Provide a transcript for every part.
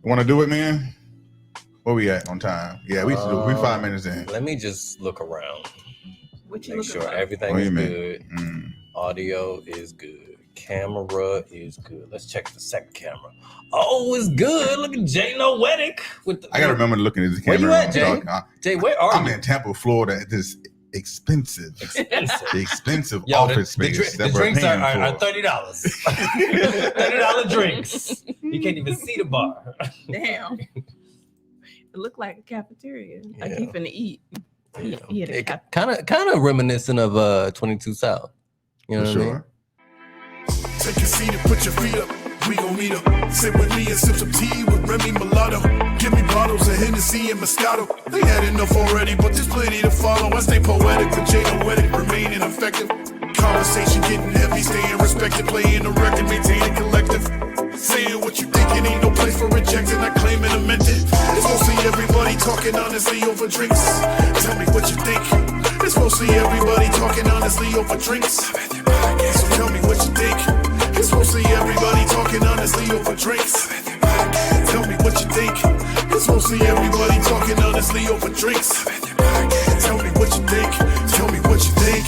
Want to do it, man? Where we at on time? Yeah, we 5 minutes in. Let me just look around. Make sure everything is good. Audio is good. Camera is good. Let's check the second camera. Oh, it's good. Look at Jay Noetic. I gotta remember looking at this camera. Where you at, Jay? Jay, where are you? I'm in Tampa, Florida. At this expensive office space. The drinks are $30. $30 drinks. You can't even see the bar. Damn. It looked like a cafeteria. Yeah. I keep finna eat. Yeah. Kind of reminiscent of 22 South. You know what I mean? Take a seat and put your feet up. We gon' meet up. Sit with me and sip some tea with Remy Mulatto. Give me bottles of Hennessy and Moscato. They had enough already, but there's plenty to follow. I stay poetic, but Jay Noetic, remaining effective. Conversation getting heavy, staying respected, playing the record, maintaining collective. Saying what you think, it ain't no place for rejecting. I claim it, I meant it. It's mostly everybody talking honestly over drinks. Tell me what you think. It's mostly everybody talking honestly over drinks. So tell me what you think. It's mostly everybody talking honestly over drinks. Tell me what you think. It's mostly everybody talking honestly over drinks. Tell me what you think. Tell me what you think.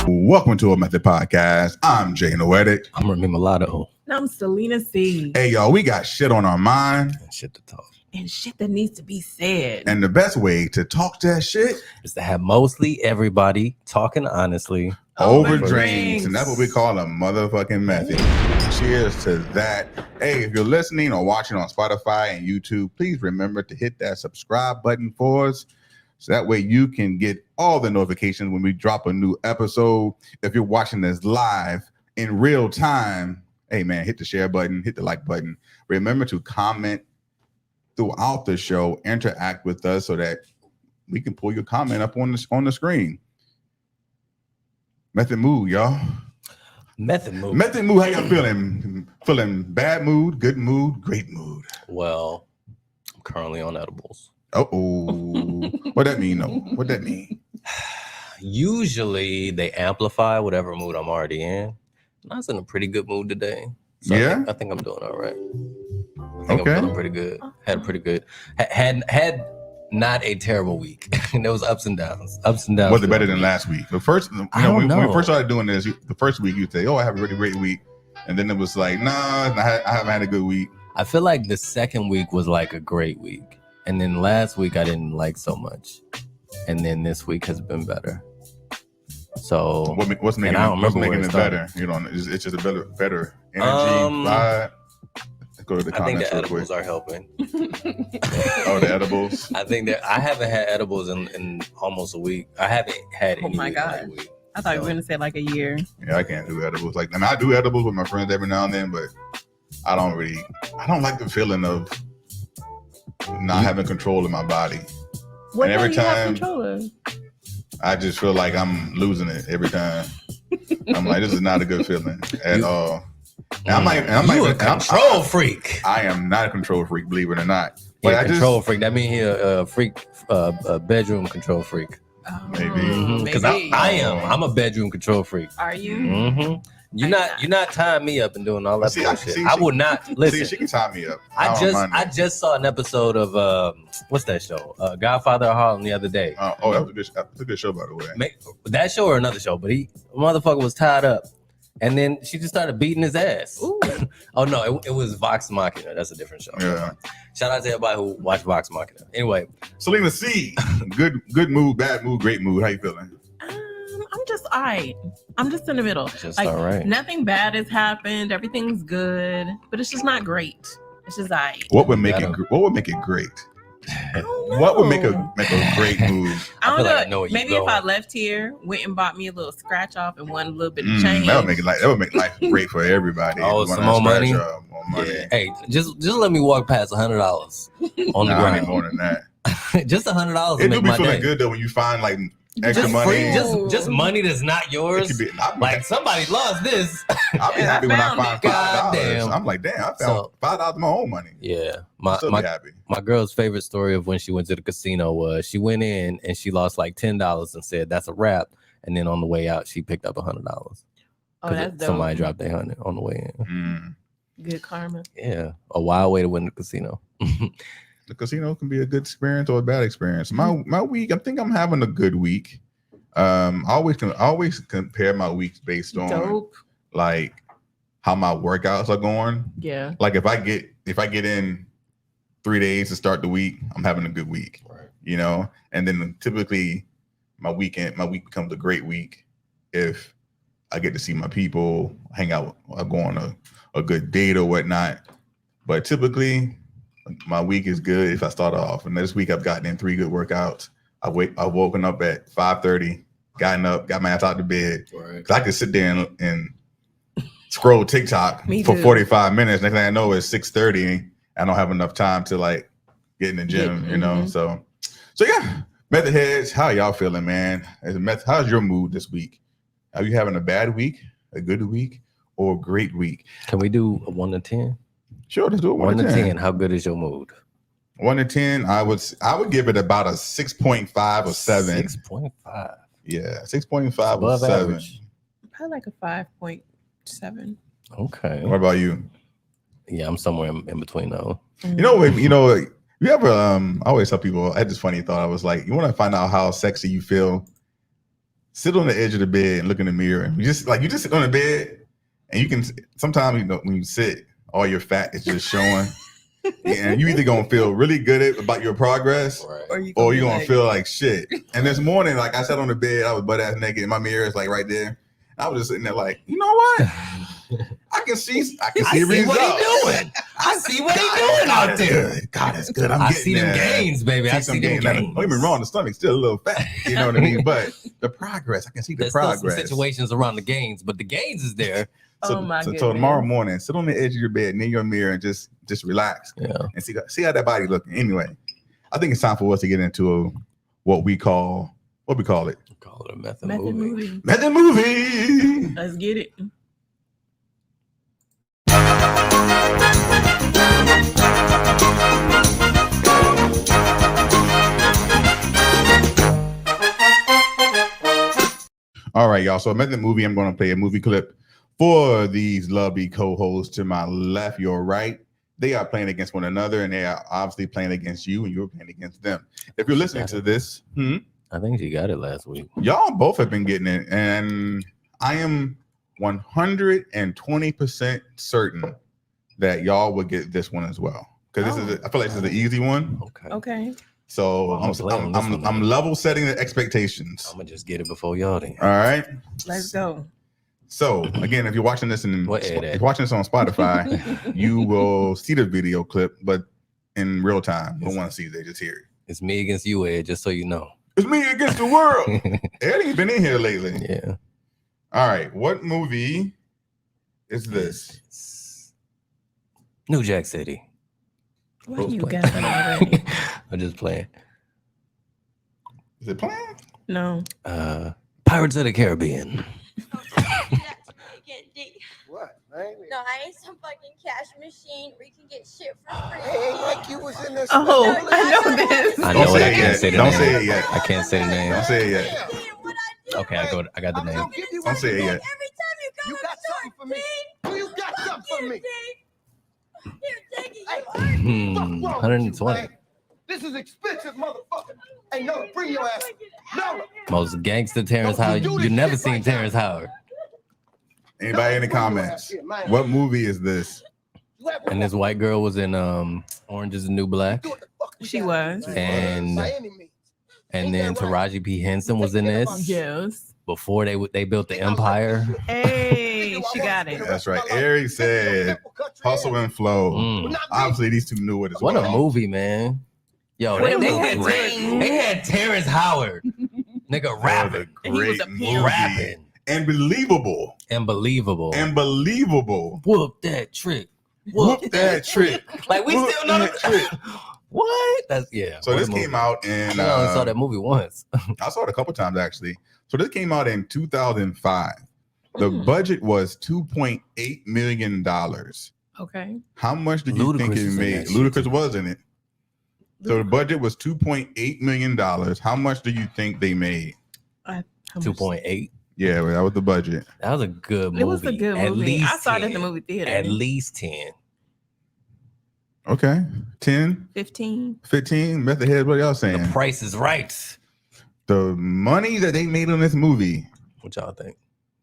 Welcome to a Method Podcast. I'm Jay Noetic. I'm Remy Mulatto. And I'm Selena C. Hey, y'all, we got shit on our mind. And shit to talk. And shit that needs to be said. And the best way to talk that shit is to have mostly everybody talking honestly over drinks. And that's what we call a motherfucking method. Cheers to that. Hey, if you're listening or watching on Spotify and YouTube, please remember to hit that subscribe button for us. So that way you can get all the notifications when we drop a new episode. If you're watching this live in real time, hey man, hit the share button, hit the like button. Remember to comment throughout the show, interact with us so that we can pull your comment up on the screen. Method mood, y'all. Method mood. Method mood, how y'all feeling? Feeling bad mood, good mood, great mood? Well, I'm currently on edibles. Uh-oh. What that mean, though? What that mean? Usually they amplify whatever mood I'm already in. I was in a pretty good mood today. So yeah? I think I'm doing all right. I'm feeling pretty good. Had a pretty good. Had not a terrible week. There was ups and downs. Was it better than last week? The first, when we first started doing this, the first week you'd say, "Oh, I have a really great week," and then it was like, "Nah, I haven't had a good week." I feel like the second week was like a great week, and then last week I didn't like so much, and then this week has been better. So what's making it better? You know, it's just a better energy vibe. Go to the comments. I think the edibles are helping. Oh, the edibles. I think that I haven't had edibles in almost a week. I haven't had any. Oh my god! Like a week. I thought you were gonna say like a year. Yeah, I can't do edibles. Like, I mean, I do edibles with my friends every now and then, but I don't like the feeling of not having control of my body. What every time you have control of? I just feel like I'm losing it every time. I'm like, this is not a good feeling at all. I'm a control freak. I am not a control freak, believe it or not. But a control freak. That means he's a freak, a bedroom control freak. Maybe. Because I am. I'm a bedroom control freak. Are you? Mm-hmm. You're not tying me up and doing all that bullshit. I will not listen. She can tie me up. I just saw an episode of what's that show? Godfather of Harlem the other day. That was a good show, by the way. That show or another show, but motherfucker was tied up. And then she just started beating his ass. Oh no, it was Vox Machina. That's a different show. Yeah. Shout out to everybody who watched Vox Machina. Anyway, Selena C, good mood, bad mood, great mood. How you feeling? I'm just all right. I'm just in the middle. Just all right. Nothing bad has happened. Everything's good, but it's just not great. It's just all right. What would make it great? What would make a great move? I don't know. Maybe if I left here, went and bought me a little scratch off and won a little bit of change. That would make life great for everybody. Oh, some more money. More money. Yeah. Hey, just let me walk past $100 on the ground. I need more than that. Just $100. It do be feeling good though when you find like extra money. Just money that's not yours. Like somebody lost this. I'll be happy when I find $5. Damn. I'm like, damn, I found $5 of my own money. Yeah. Happy. My girl's favorite story of when she went to the casino was she went in and she lost like $10 and said that's a wrap. And then on the way out, she picked up $100. Oh, that's dope. Somebody dropped their 100 on the way in. Good karma. Yeah, a wild way to win the casino. The casino can be a good experience or a bad experience. My week, I think I'm having a good week. I always compare my weeks based on like how my workouts are going. Yeah. Like if I get in 3 days to start the week, I'm having a good week. Right. You know, and then typically my week becomes a great week if I get to see my people, hang out, or go on a good date or whatnot. But typically my week is good if I start off. And this week I've gotten in 3 good workouts. I've woken up at 5:30, gotten up, got my ass out of bed. Right. Cause I could sit there and scroll TikTok for 45 minutes. Next thing I know, it's 6:30. I don't have enough time to like get in the gym, you know. So yeah, Method Heads, how y'all feeling, man? How's your mood this week? Are you having a bad week, a good week, or a great week? Can we do a 1 to 10? Sure, let's do it. 1 to 10. How good is your mood? 1 to 10, I would give it about a 6.5 or 7. 6.5. Yeah, 6.5 or 7. Average. Probably like a 5.7. Okay. What about you? Yeah, I'm somewhere in between though. You know, you ever I always tell people, I had this funny thought. I was like, you want to find out how sexy you feel? Sit on the edge of the bed and look in the mirror. You just sit on the bed, and you can sometimes, you know, when you sit, all your fat is just showing. And you either gonna feel really good about your progress, Right. or you're gonna feel like shit. And this morning, like I sat on the bed, I was butt ass naked, and my mirror is like right there. I was just sitting there like, you know what? I can see what results. he doing. I see what he doing out there. God, that's good. I see them gains, baby. I see them gains. Don't get me wrong, the stomach's still a little fat. You know what I mean? But the progress, I can see the There's progress. still some situations around the gains, but the gains is there. So tomorrow morning, sit on the edge of your bed near your mirror and just relax. Yeah. And see how that body looking. Anyway, I think it's time for us to get into what we call it. We call it a method movie. Method movie. Let's get it. All right, y'all. So method movie, I'm going to play a movie clip for these lovely co-hosts to my left, your right. They are playing against one another, and they are obviously playing against you, and you're playing against them. If you're listening to this, I think she got it last week. Y'all both have been getting it, and I am 120% certain that y'all will get this one as well. Because I feel like this is the easy one. Okay. So I'm level setting the expectations. I'm gonna just get it before y'all then. All right. Let's go. So again, if you're watching this if you're watching this on Spotify, you will see the video clip, but in real time, you don't want to see it, they just hear it. It's me against you, Ed, just so you know. It's me against the world. Eddie's been in here lately. Yeah. All right. What movie is this? New Jack City. Why you got it already? I'm just playing. Is it playing? No. Pirates of the Caribbean. What? No, I ain't some fucking cash machine where you can get shit for free. Hey, ain't like you was in this. Oh, I know this. I know Don't it. say I it can't yet. say the Don't name. say it yet. I can't say the name. Don't say it yet. Okay, I got the name. Don't say it yet. Every time you come You got something for me? You got something for me? Here, take it. You Fuck wrong with you, 120. man? This is expensive, motherfucker. Hey, no, bring your ass. No. Most gangster Terrence Howard. You never seen Terrence Howard. Anybody in the comments? What movie is this? And this white girl was in Orange is the New Black. She was. And then Taraji P. Henson was in this. Yes. Before they built the empire. Hey, she got it. That's right. Eric said Hustle and Flow. Obviously, these two knew it as well. What a movie, man. Yo, they had Terrence Howard. Nigga rapping. What a great movie. Rapping. Unbelievable. Unbelievable. Whoop that trick. that trick. Like we Whoop still know that trick. What? That's yeah. So this came out in I only saw that movie once. I saw it a couple times actually. So this came out in 2005. The budget was $2.8 million. Okay. How much do you think it made? Ludacris was in it. So the budget was $2.8 million. How much do you think they made? 2.8. Yeah, well, that was the budget. That was a good movie. It was a good At movie. least I saw it at 10. the movie theater. At least 10. Okay, 10, 15. 15. Method heads. What y'all saying? The Price is Right. The money that they made on this movie, What y'all think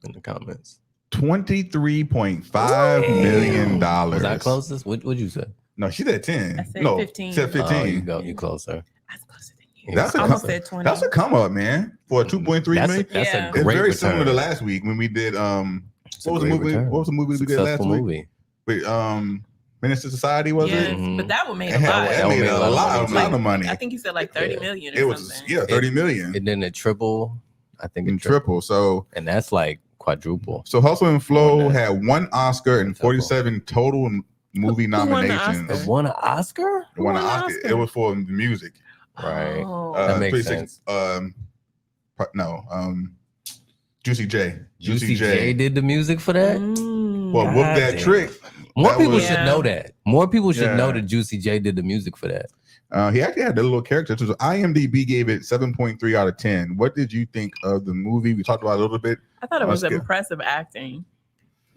in the comments? $23.5 million. Was that closest? What'd you say? No, she said 10. I said no, 15. Said 15. You closer. I was closer than you. That's I a almost com- said 20. That's a come up, man. For a 2.3 million. That's Yeah. a It's great very return. similar to last week when we did It's a what was the great movie? return. What was the movie we did last Successful week? movie. With Menace to Society, was Yes, it? Mhm. but that one made It a lot. made a of lot money, of money. I think you said like 30 million or It was something. 30 million. And then it triple. I think And it triple. triple. So And that's like quadruple. Hustle and Flow More than that. had 1 Oscar and Triple. 47 total movie Who won the nominations. Oscar? Won an Oscar? It won an Who won the Oscar. Oscar? It was for music. Right. Oh. That makes 26 Juicy J. Juicy J did the music for that? Well, God whoop that damn. trick. More That people was- should know that. More people should Yeah. know that Juicy J did the music for that. He actually had a little character too. So IMDb gave it 7.3 out of 10. What did you think of the movie? We talked about it a little bit. I thought it was Oscar. impressive acting.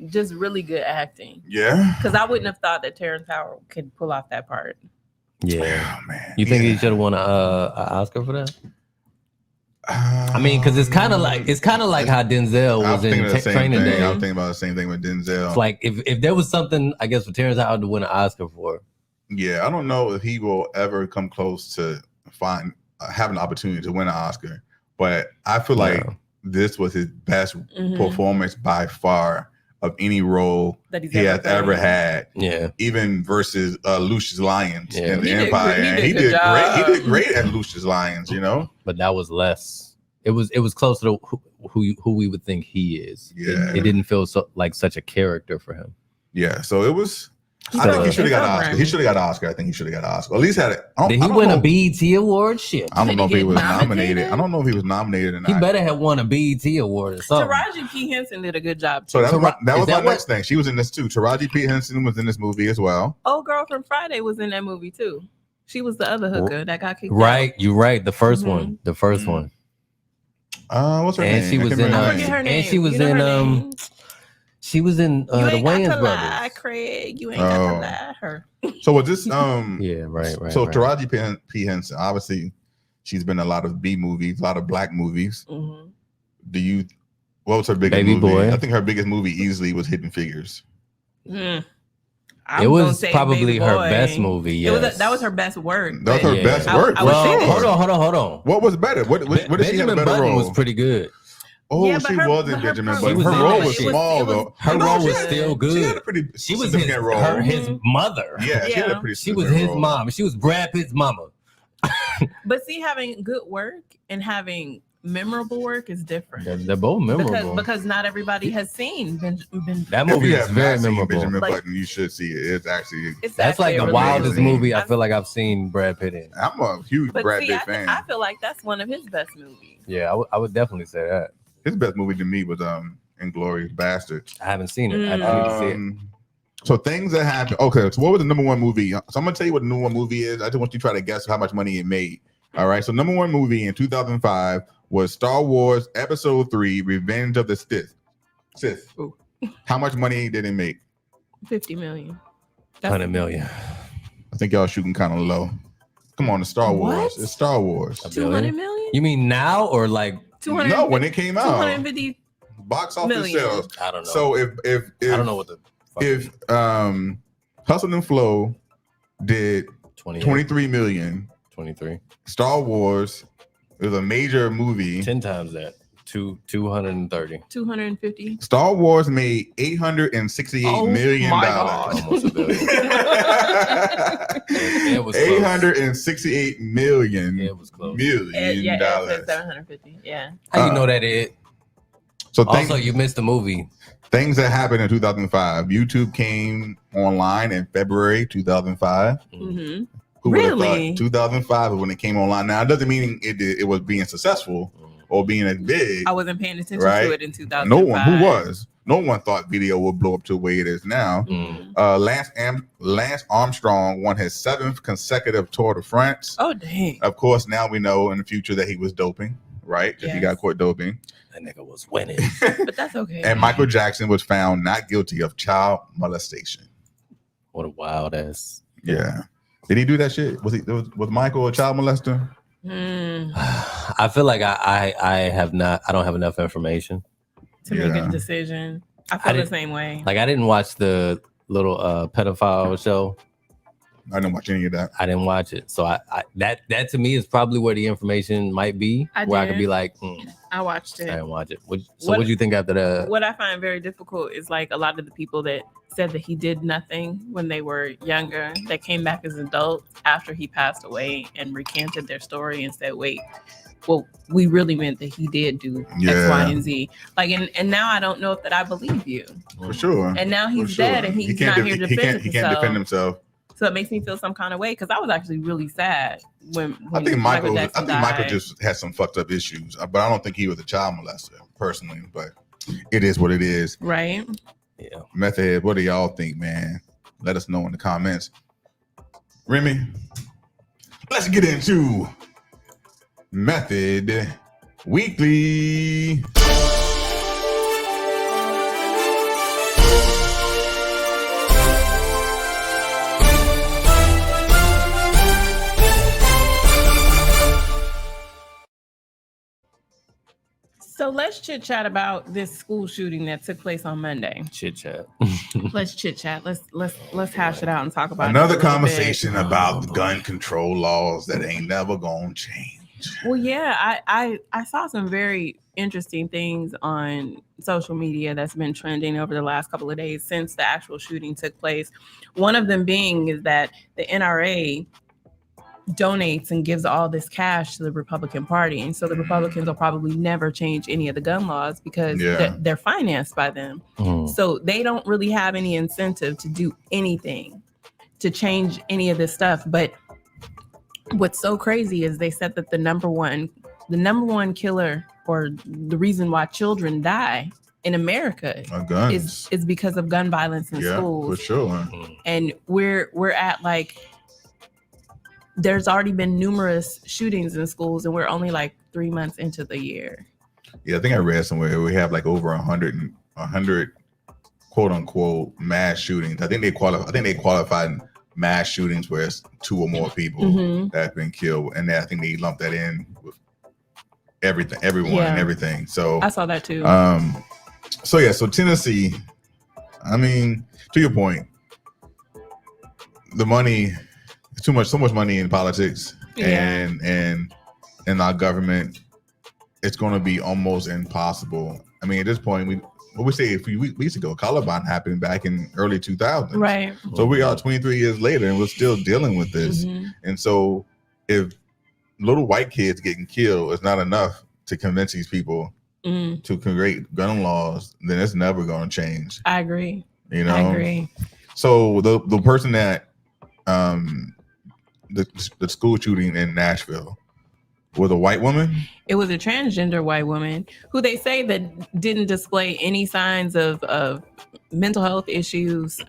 Just really good acting. Yeah. Because I wouldn't have thought that Terrence Howard could pull off that part. Yeah. Oh, man. You think Yeah. he should have won a Oscar for that? I mean, because it's kind of like how Denzel I was thinking in of the same Training thing. Day. I was thinking about the same thing with Denzel. It's like if there was something, I guess, for Terrence Howard to win an Oscar for. Yeah, I don't know if he will ever come close to having the opportunity to win an Oscar, but I feel like Yeah. this was his best Mhm. performance by far of any role That he's he has ever played. had, Yeah. even versus Lucius Lyons Yeah. in the He did Empire. good- he And did he good did great. job. He did great at Lucius Lyons, you know? But that was less. It was closer to who we would think he is. Yeah. It didn't feel like such a character for him. Yeah. So it was. He I think did he should have got an good. Oscar. He should have got an Oscar. I think he should have got an Oscar. At least had it. Did he win a BET award? Shit. I don't know if Did he he was get nominated. nominated? I don't know if he was nominated or not. He better have won a BET award or something. Taraji P. Henson did a good job. So that was Tara- my, is that what- next thing. She was in this too. Taraji P. Henson was in this movie as well. Old girl from Friday was in that movie too. She was the other hooker that got kicked Right, you're right. The first Mhm. one. The first Mhm. one. What's her And name? she I was can't in, remember out. her I forget name. her name. she was You know in, her name? She was in You the ain't got Wayans to lie, brothers. Craig. You ain't got Oh. to lie. Her. So was this Yeah, right. So right. Taraji P. Henson, obviously, she's been in a lot of B movies, a lot of black movies. Mhm. What was her biggest Baby movie? Boy. I think her biggest movie easily was Hidden Figures. Mm. It I'm gonna was say probably Baby her Boy. best movie. It was Yes. that was her best work. That was but her Yeah. best I- work. I for would Well, say sure. that- hold on. What was better? What did she have a Benjamin better Button role? was pretty good. Oh, Yeah, but she her- was in but her Benjamin part Button. was Her good. role It was was- small it was- though. Her No, role she was had- still She had good. a pretty She was his significant role. his mother. Yeah, she had a Yeah. pretty. She was significant his role. mom. She was Brad Pitt's mama. But see, having good work and having memorable work is different. They're both memorable. Because not everybody has seen That If movie you is have very not seen memorable. Benjamin Like- Button, you should see it. It's actually. It's That's like actually the a really wildest good movie I That's- feel like I've seen Brad Pitt in. I'm a huge But Brad see, Pitt I fan. feel like that's one of his best movies. Yeah, I would definitely say that. His best movie to me was Inglourious Basterds. I haven't seen it. I Mm. need to see it. So things that happened. Okay, so what was the number one movie? So I'm gonna tell you what the number one movie is. I just want you to try to guess how much money it made. All right. So number one movie in 2005 was Star Wars Episode 3: Revenge of the Sith. Ooh. How much money did it make? 50 million. 100 million. I think y'all shooting kind of low. Come on, it's Star Wars. What? It's Star Wars. 200 million? You mean now or like 200, No, when it came out, 250. box office million. sales. I don't know. So if I don't know what the fuck if Hustle and Flow did 23 million, 23. Star Wars is a major movie. 10 times that. 230. 250. Star Wars made $868 million. my God. Almost a billion. It was close. $868 million. It was close. Million Yeah, dollars. 750. Yeah. How you know that it? So Also, you missed the movie. things that happened in 2005. YouTube came online in February 2005. Mm-hmm. Who would have Really? thought 2005 is when it came online? Now, it doesn't mean it was being successful or being as big. I wasn't paying attention Right? to it in 2005. No one who was. No one thought video would blow up to the way it is now. Mm. Lance Armstrong won his 7th consecutive Tour de France. Oh, dang. Of course, now we know in the future that he was doping, right? Because he Yes. got caught doping. That nigga was winning. But that's okay. And Michael Jackson was found not guilty of child molestation. What a wild ass. Yeah. Did he do that shit? Was Michael a child molester? I feel like I don't have enough information To make a decision. I feel the same way. Like I didn't watch the little pedophile show. I didn't watch any of that. I didn't watch it. So I that to me is probably where the information might be. I could be like, I watched it. I didn't watch it. So what do you think after that? What I find very difficult is like a lot of the people that said that he did nothing when they were younger, that came back as adults after he passed away and recanted their story and said, wait, well, we really meant that he did do X, Y, and Z. Like, and now I don't know if that I believe you. For sure. And now he's dead and he's not here to defend himself. He can't defend himself. So it makes me feel some kind of way because I was actually really sad when I think Michael died. just had some fucked up issues, but I don't think he was a child molester personally. But it is what it is, right? Yeah. Method head, what do y'all think, man? Let us know in the comments. Remy, let's get into Method Weekly. So let's chit chat about this school shooting that took place on Monday. Chit chat. Let's chit chat. Let's hash it out and talk about another conversation about the gun control laws that ain't never gonna change. Well, yeah, I saw some very interesting things on social media that's been trending over the last couple of days since the actual shooting took place. One of them being is that the NRA donates and gives all this cash to the Republican Party. And so the Republicans will probably never change any of the gun laws because they're financed by them. So they don't really have any incentive to do anything to change any of this stuff. But what's so crazy is they said that the number one killer or the reason why children die in America is because of gun violence in schools. For sure. And we're at like, there's already been numerous shootings in schools and we're only like 3 months into the year. Yeah, I think I read somewhere we have like over 100 quote unquote mass shootings. I think they qualified mass shootings where it's 2 or more people that have been killed. And I think they lumped that in with everyone and everything. So I saw that too. So Tennessee, I mean, to your point, the money, so much money in politics and in our government, it's going to be almost impossible. I mean, at this point, we say a few weeks ago, Columbine happened back in early 2000s. Right. So we are 23 years later and we're still dealing with this. And so if little white kids getting killed is not enough to convince these people to create gun laws, then it's never going to change. I agree. You know? I agree. So the person that the school shooting in Nashville was a white woman. It was a transgender white woman who they say that didn't display any signs of mental health issues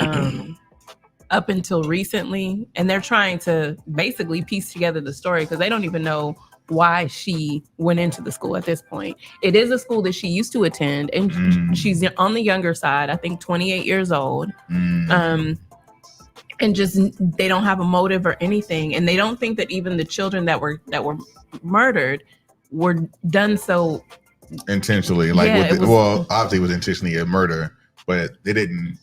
up until recently. And they're trying to basically piece together the story because they don't even know why she went into the school at this point. It is a school that she used to attend and she's on the younger side, I think 28 years old. And just they don't have a motive or anything, and they don't think that even the children that were murdered were done so intentionally. Like, obviously, it was intentionally a murder, but they didn't.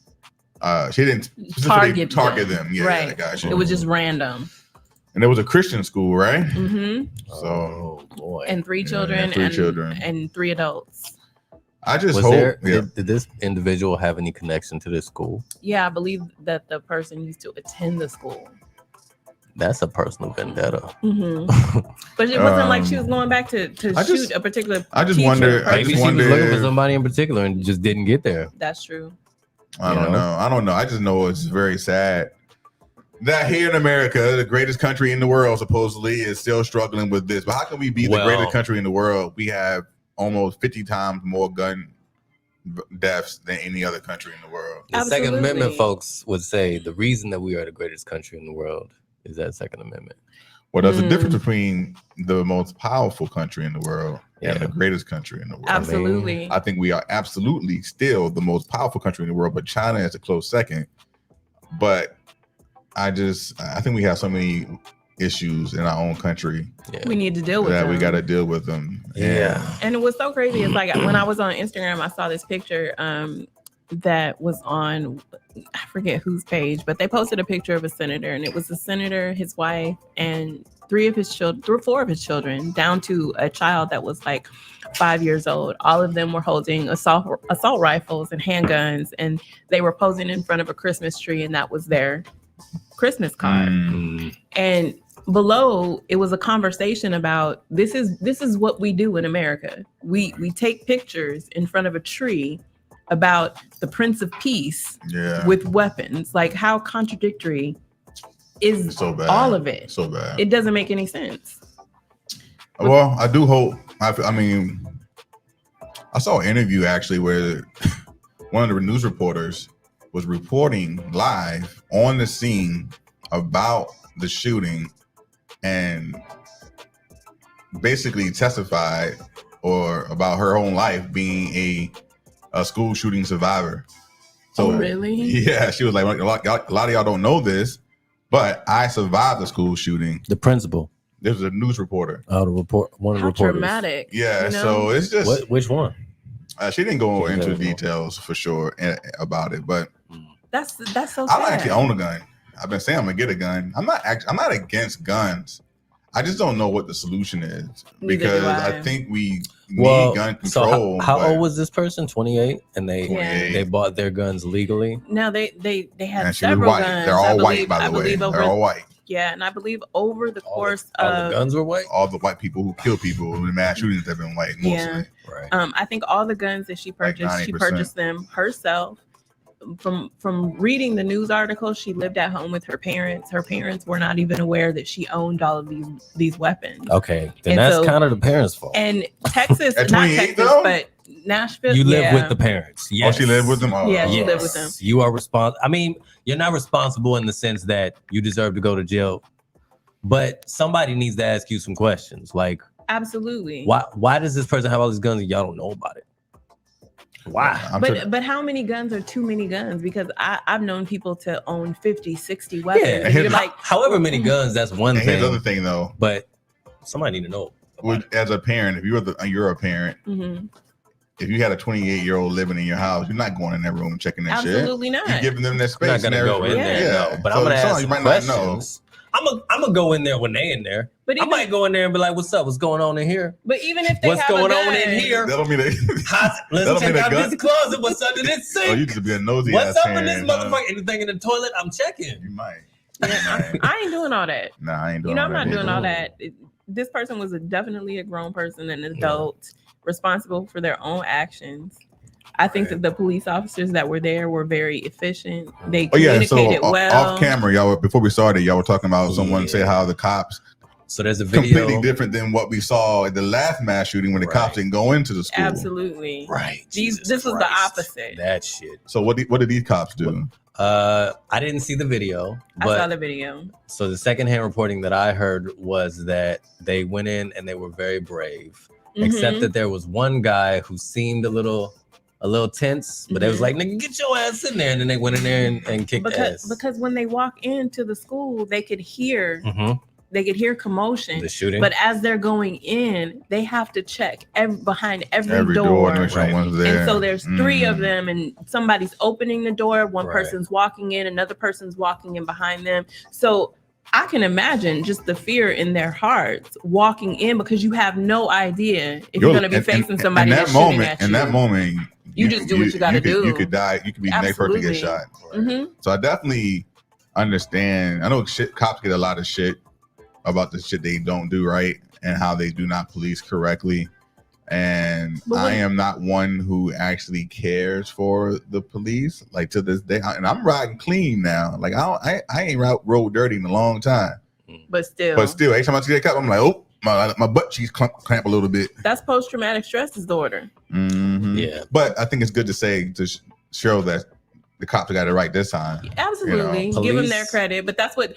She didn't target them. Yeah, right. I got you. It was just random. And it was a Christian school, right? So, boy. And 3 children, and 3 adults. I just hope. Did this individual have any connection to this school? Yeah, I believe that the person used to attend the school. That's a personal vendetta. But it wasn't like she was going back to shoot a particular. I just teacher. wonder. Maybe she was looking for somebody in particular and just didn't get there. That's true. I don't know. I just know it's very sad that here in America, the greatest country in the world, supposedly, is still struggling with this. But how can we be the greatest country in the world? We have almost 50 times more gun deaths than any other country in the world. The Second Amendment folks would say the reason that we are the greatest country in the world is that Second Amendment. Well, there's a difference between the most powerful country in the world and the greatest country in the world. Absolutely. I think we are absolutely still the most powerful country in the world, but China is a close second. But I think we have so many issues in our own country we need to deal with that them. we got to deal with them. And it was so crazy. It's like when I was on Instagram, I saw this picture that was on, I forget whose page, but they posted a picture of a senator, and it was a senator, his wife, and 4 of his children, down to a child that was like 5 years old. All of them were holding assault rifles and handguns, and they were posing in front of a Christmas tree, and that was their Christmas card. And below, it was a conversation about this is what we do in America. We take pictures in front of a tree about the Prince of Peace with weapons. Like, how contradictory is all of it? So bad. It doesn't make any sense. Well, I do hope. I mean, I saw an interview actually where one of the news reporters was reporting live on the scene about the shooting and basically testified about her own life being a school shooting survivor. So really? Yeah, she was like, a lot of y'all don't know this, but I survived the school shooting. The principal. There was a news reporter. Oh, one of the reporters. Dramatic. Yeah, so it's just which one? She didn't go into details for sure about it, but that's so sad. I don't actually own a gun. I've been saying I'm gonna get a gun. I'm not against guns. I just don't know what the solution is because I think we need gun control. So how old was this person? 28, and they bought their guns legally. Now they had and several white. guns. They're all white, by the way. They're all white. Yeah, and I believe over the course all of the guns were white. All the white people who kill people in mass shootings have been white mostly. Yeah. Right. I think all the guns that she purchased, Like she purchased them herself. From reading the news article, she lived at home with her parents. Her parents were not even aware that she owned all of these weapons. Okay, then that's kind of the parents' fault. And Texas, At not 28 Texas, though? but Nashville. You live with the parents. Yes. Oh, she lived with them? Oh, Yeah, she lived with them. You are responsible. I mean, you're not responsible in the sense that you deserve to go to jail, but somebody needs to ask you some questions. Like, absolutely. Why does this person have all these guns and y'all don't know about it? Why? But how many guns are too many guns? Because I've known people to own 50, 60 weapons. Yeah, And you're like, however many guns, that's one thing. Here's the other thing though. But somebody need to know. As a parent, if you're a parent, if you had a 28-year-old living in your house, you're not going in that room and checking that shit. Absolutely not. You're giving them that space. You're not gonna go in there. No, but I'm gonna ask some questions. I'm gonna go in there when they in there. But I might go in there and be like, "What's up? What's going on in here?" But even if they what's have going a gun, on in here? That'll mean Let's check out this closet. What's under this sink? Oh, you just be a nosy. What's up in this motherfucker? Anything in the toilet? I'm checking. You might. Yeah, I ain't doing all that. Nah, I ain't doing. I'm not doing all that. This person was definitely a grown person, an adult, responsible for their own actions. I think that the police officers that were there were very efficient. They communicated well. Off camera, y'all, before we started, y'all were talking about someone said how the cops. So there's a video completely different than what we saw at the last mass shooting when the cops didn't go into the school. Absolutely. Right. This was the opposite. That shit. So what did these cops do? I didn't see the video. I saw the video. So the secondhand reporting that I heard was that they went in and they were very brave, except that there was one guy who seemed a little tense, but they was like, "Nigga, get your ass in there," and then they went in there and kicked ass. Because when they walk into the school, they could hear commotion, the shooting. But as they're going in, they have to check behind every door. To make sure one's there. And so there's three of them, and somebody's opening the door. One person's walking in, another person's walking in behind them. So I can imagine just the fear in their hearts walking in because you have no idea if you're going to be facing somebody that's shooting at you. In that moment, you just do what you got to do. You could die. You could be the next person to get shot. So I definitely understand. I know cops get a lot of shit about the shit they don't do right and how they do not police correctly. And I am not one who actually cares for the police. Like to this day, and I'm riding clean now. Like I ain't rode dirty in a long time. But still, every time I see that cop, I'm like, oh, my butt cheeks clamp a little bit. That's post-traumatic stress disorder. Yeah, but I think it's good to say to show that the cops got it right this time. Absolutely, give them their credit. But that's what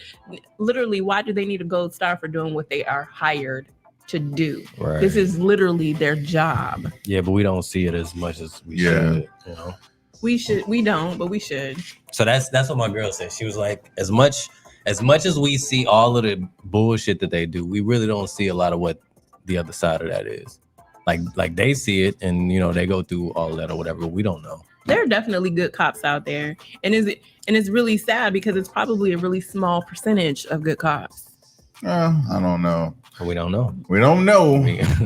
literally. Why do they need a gold star for doing what they are hired to do. Right. This is literally their job. Yeah, but we don't see it as much as we Yeah. should. You know. We don't, but we should. So that's what my girl said. She was like, as much as we see all of the bullshit that they do, we really don't see a lot of what the other side of that is. Like they see it, and you know they go through all of that or whatever. But we don't know. There are definitely good cops out there, and it's really sad because it's probably a really small percentage of good cops. I don't know. We don't know. We don't know.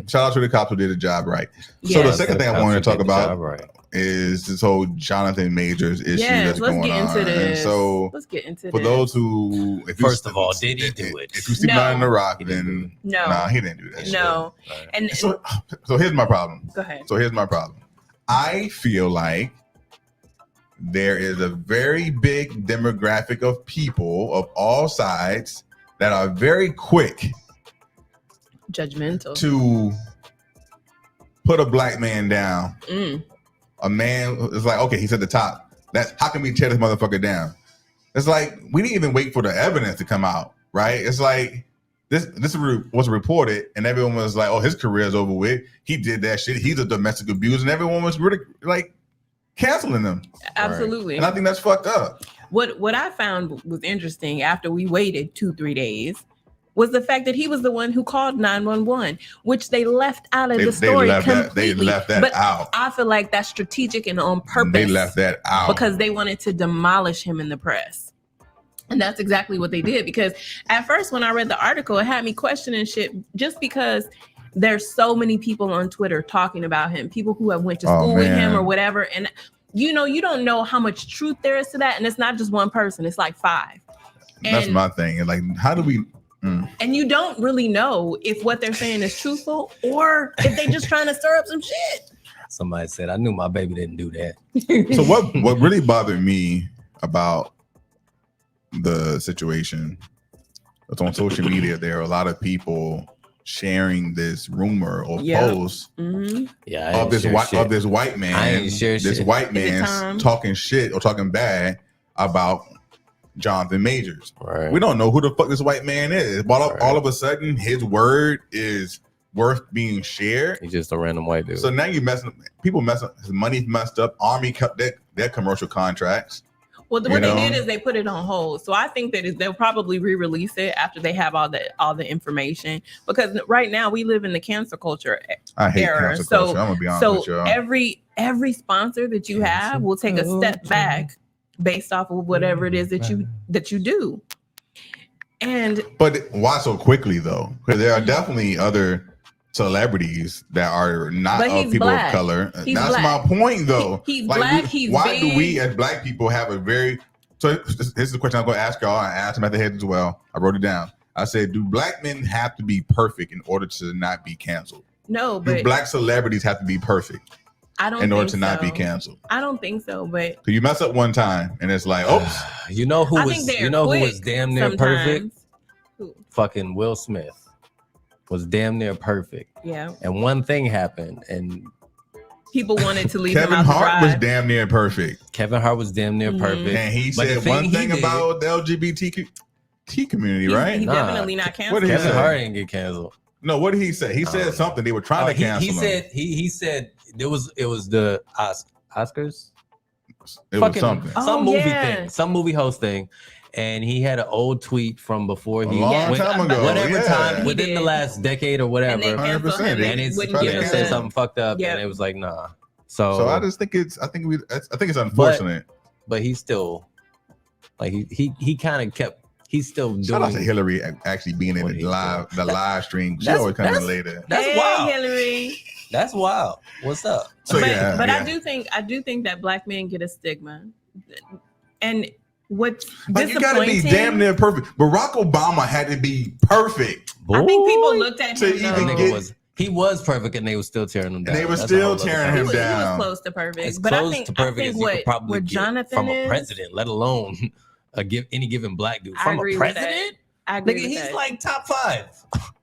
Shout out to the cops who did the job right. Yeah. So the second thing I wanted to talk about Right. is this whole Jonathan Majors issue that's let's going get into on. this. And so Let's get into for this. those who, First of all, did he do it? If you see No. Blind in the Rock, He didn't then No. nah, he didn't do that. shit. No. Right. And So here's my problem. go ahead. So here's my problem. I feel like there is a very big demographic of people of all sides that are very quick Judgmental. to put a black man down. Mm. A man is like, okay, he's at the top. That's how can we tear this motherfucker down? It's like we didn't even wait for the evidence to come out, right? It's like this was reported, and everyone was like, "Oh, his career's over with. He did that shit. He's a domestic abuser," and everyone was really like canceling him. Absolutely. And I think that's fucked up. What I found was interesting after we waited 2-3 days was the fact that he was the one who called 911, which they left out of the story completely. They left that but out. I feel like that's strategic and on purpose. They left that out because they wanted to demolish him in the press. And that's exactly what they did. Because at first, when I read the article, it had me questioning shit just because there's so many people on Twitter talking about him, people who have went to school with him or whatever. And, you know, you don't know how much truth there is to that. And it's not just one person. It's like 5. That's my thing. And like, how do we... And you don't really know if what they're saying is truthful or if they just trying to stir up some shit. Somebody said, I knew my baby didn't do that. So what really bothered me about the situation was on social media, there are a lot of people sharing this rumor or post Yeah, of this white man. I ain't share this shit. white man talking shit or talking bad about Jonathan Majors. Right. We don't know who the fuck this white man is. But all of a sudden, his word is worth being shared. He's just a random white dude. So now you people messing up. His money's messed up. Army cut their commercial contracts. Well, what they did is they put it on hold. So I think that they'll probably re-release it after they have all the information. Because right now we live in the cancel culture I hate era. cancel culture. I'm gonna be honest with y'all. every sponsor that you have will take a step back based off of whatever it is that you do. But why so quickly though? Because there are definitely other celebrities that are not of people of color. That's my point though. He's like, black. Why do we as black people have a very... So this is the question I'm going to ask y'all. I asked him at the head as well. I wrote it down. I said, do black men have to be perfect in order to not be canceled? No, but do black celebrities have to be perfect in order to not be canceled? I don't think so, but you mess up one time and it's like, oops. You know who was damn near perfect? Who? Fucking Will Smith was damn near perfect. Yeah. And one thing happened, and people wanted to leave Kevin him out Hart was damn near perfect. Kevin Hart was damn near perfect. And he said one thing about the LGBT community, right? He definitely not canceled. Kevin Hart didn't get canceled. No, what did he say? He said something. They were trying to cancel him. He said it was the Oscars. It was something. Some movie thing. Some movie host thing. And he had an old tweet from before he long time ago. Whatever time within the last decade or whatever. 100%. And it's said something fucked up, and it was like, nah. So I just think it's it's unfortunate. But he's still like he kind of kept. He's still doing. Shout out to Hillary actually being in the live stream. She always comes in later. That's wild. Hillary. That's wild. What's up? So but I do think that black men get a stigma, and what's disappointing. You gotta be damn near perfect. Barack Obama had to be perfect. I think people looked at him. He was perfect, and they were still tearing him down. And they were still tearing him down. He was close to perfect. As but close I think, to perfect as you could probably what get Jonathan from a president, let alone any given black dude. From a president? I agree with he's like top 5.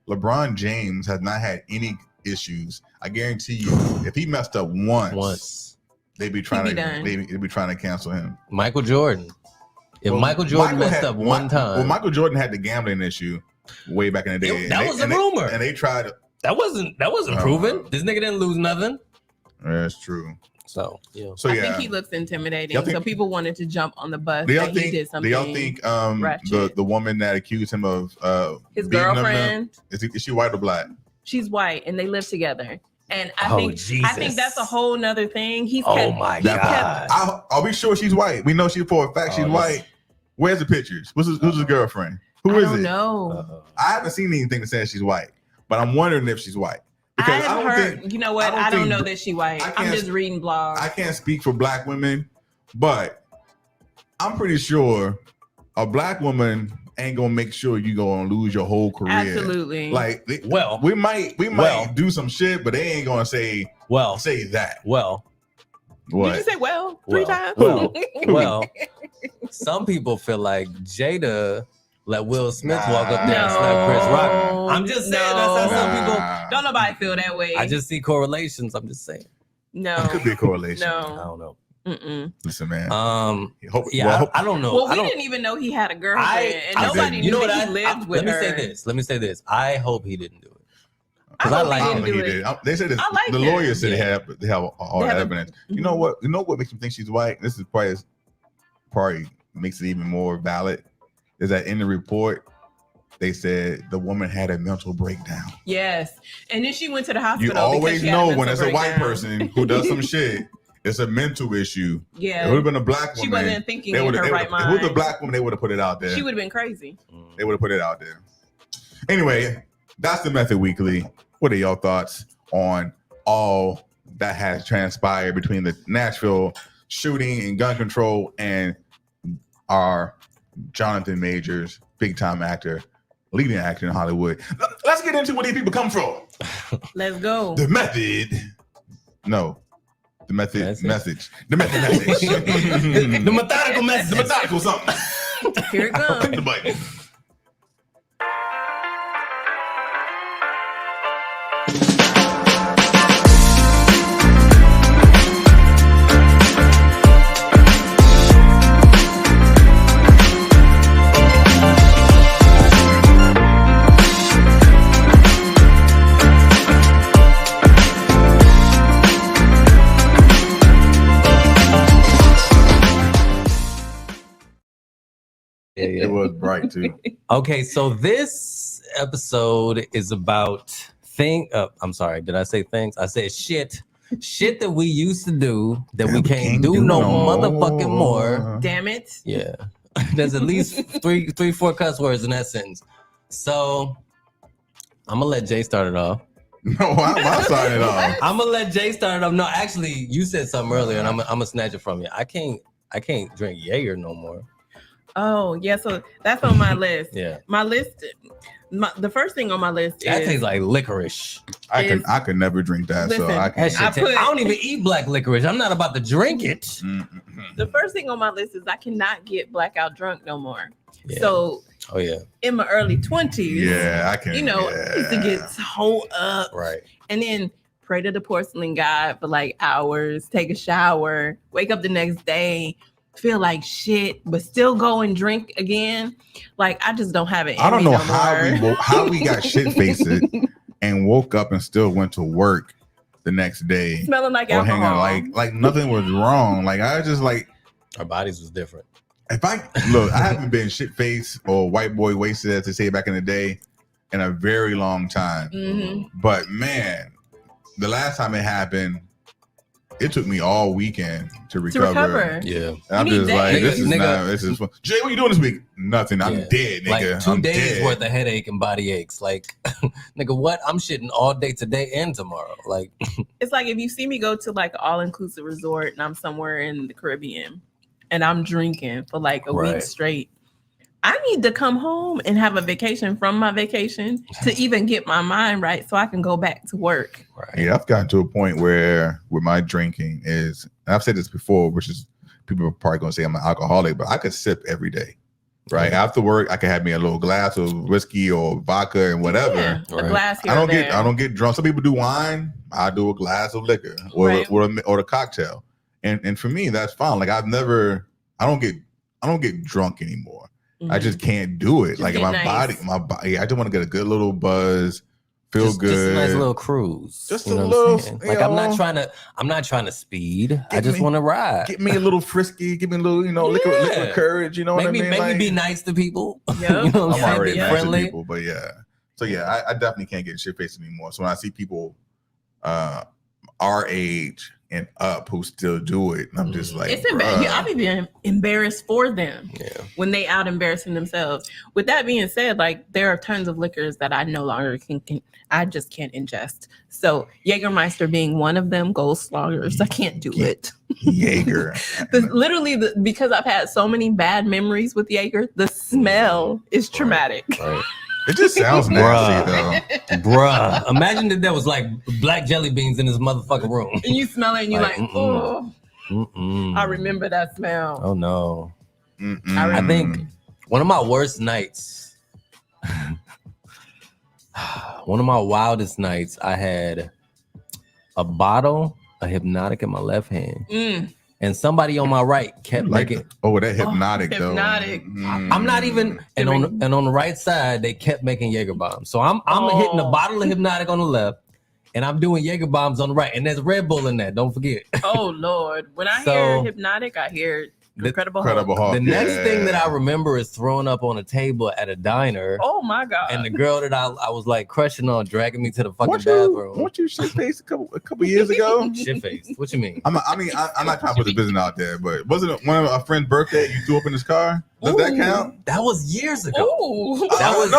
LeBron James has not had any issues. I guarantee you, if he messed up once, they'd be trying to cancel him. Michael Jordan. If Michael Jordan messed up one time. Well, Michael Jordan had the gambling issue way back in the day. That was a rumor. And they tried to... That wasn't Oh, proven. wow. This nigga didn't lose nothing. That's true. So yeah. So I yeah. think he looks intimidating. Y'all think- So people wanted to jump on the bus Do y'all that he think? did Do something. y'all think the ratchet. woman that accused him of His beating him, girlfriend, is she white or black? she's white, and they live together. And I Oh, think Jesus. that's a whole nother thing. He's Oh kept, my he God. kept- Are we sure she's white? We know she for a fact she's Oh, white. Where's the pictures? Who's his girlfriend? Who I is don't it? know. I haven't seen anything that says she's white, but I'm wondering if she's white. I Because have don't heard. think You know what? I don't I don't think- know that she white. I I'm can't- just reading blogs. I can't speak for black women, but I'm pretty sure a black woman ain't gonna make sure you gonna lose your whole career. Absolutely. Like, Well, we might well. do some shit, but they ain't gonna say that. Well, What? Did you say well 3 times? well, some people feel like Jada let Will Smith walk up there and No. slap Chris Rock. I'm just saying that's how some people. Nah. Don't nobody feel that way. I just see correlations. I'm just saying. no. It could be a correlation. I No. don't know. Mm-mm. Listen, man. Yeah, I don't know. Well, I we don't, didn't even know he had a girlfriend, and I nobody didn't. knew that he lived with let her. Let me say this. I hope he didn't do it. I 'Cause I hope like he I don't didn't think do he it. did. They said this, I like the him. lawyer said Yeah. they have all They the have a- evidence. You Mhm. know what? You know what makes me think she's white? This is probably makes it even more valid. Is that in the report they said the woman had a mental breakdown. Yes, and then she went to the You hospital. always because she had know when mental it's a white breakdown. person who does some shit, it's a mental issue. If it would Yeah, have been a black woman. she wasn't thinking they in would've- her they right would've- If it was a mind. black woman, they would have put it out there. She would have been crazy. They would have put it out there. Anyway, that's the Method Weekly. What are y'all thoughts on all that has transpired between the Nashville shooting and gun control and our Jonathan Majors, big time actor, leading actor in Hollywood? Let's get into where these people come from. Let's go. The method. No. The method Message? message. The method message. The methodical message. The methodical something. Here it Click comes. the button. Yeah. It was bright too. Okay, so this episode is about I'm sorry, did I say things? I said shit. Shit that we used to do that we can't do no motherfucking more. Damn it. Yeah. There's at least three, 4 cuss words in that sentence. So I'm gonna let Jay start it off. No, I'm starting it off. I'm gonna let Jay start it off. No, actually, you said something earlier, and I'm gonna snatch it from you. I can't drink Jaeger no more. Oh, yeah. So that's on my list. Yeah, My list, the first thing on my list that is tastes like licorice. I could never drink that, so Listen, I That can't. shit I tastes- put- I don't even eat black licorice. I'm not about to drink it. the first thing on my list is I cannot get blackout drunk no more. Yeah. So Oh yeah, in my early 20s, Yeah, I can. you know, I used to get toe up right. and then pray to the porcelain god for like hours, take a shower, wake up the next day, feel like shit, but still go and drink again. Like I just don't have it. I don't know more. how we got shit faced and woke up and still went to work the next day Smelling like or hanging alcohol. like nothing was wrong. Like I just like Our bodies was different. if I look, I haven't been shit faced or white boy wasted as they say back in the day in a very long time. Mhm. But man, the last time it happened, it took me all weekend to recover. Yeah, And I'm You need just like, days. this is fun. Jay, what you doing this week? Nothing. I'm Yeah. dead, nigga. like 2 I'm days dead. worth of headache and body aches. Like, nigga, what? I'm shitting all day today and tomorrow. Like, It's like if you see me go to like an all-inclusive resort and I'm somewhere in the Caribbean and I'm drinking for like a week Right. straight, I need to come home and have a vacation from my vacation to even get my mind right so I can go back to work. right. Yeah, I've gotten to a point where my drinking is, and I've said this before, which is people are probably gonna say I'm an alcoholic, but I could sip every day. Right after work, I could have me a little glass of whiskey or vodka and whatever. Yeah, Right. a glass here I or don't there. get drunk. Some people do or I do a glass of liquor or Right. or the cocktail, and for me that's fine. Like I don't get drunk anymore. I Mhm. just can't do it. Just like get my nice. body, I just want to get a good little buzz, feel good. Just a nice little cruise. Just you a know little, what I'm saying? Like I'm not trying to speed. I just want to ride. Get me a little frisky. Give me a little, liquid courage. You know what I mean? Make me be nice to people. Yep. You know what I'm I'm already saying? Be nice friendly. to people, but yeah. So yeah, I definitely can't get shit faced anymore. So when I see people our age and up who still do it, and I'm just like, it's I'll be being embarrassed for them when they out embarrassing themselves. With that being said, like there are tons of liquors that I no longer can I just can't ingest. So Jägermeister being one of them, Goldschlagers, I can't do it. Jaeger. Because I've had so many bad memories with Jaeger, the smell is traumatic. Right. It just sounds nasty though. Bruh. Imagine that there was like black jelly beans in this motherfucking room. And you smell it and you're like, oh, I remember that smell. Oh no. I think one of my worst nights, one of my wildest nights, I had a bottle of Hypnotic in my left hand. And somebody on my right kept making that Hypnotic though. Hypnotic. I'm not even and on the right side they kept making Jaeger bombs. So I'm hitting a bottle of Hypnotic on the left and I'm doing Jaeger bombs on the right. And there's Red Bull in that, don't forget. Oh Lord. When I hear Hypnotic, I hear Incredible Hulk. The next thing that I remember is throwing up on a table at a diner. Oh my God. And the girl that I was like crushing on dragging me to the fucking bathroom. Weren't you shit faced a couple years ago? Shit faced. What you mean? I'm not trying to put the business out there, but wasn't it one of our friend's birthday you threw up in his car? Does that count? That was years ago. Ooh. That was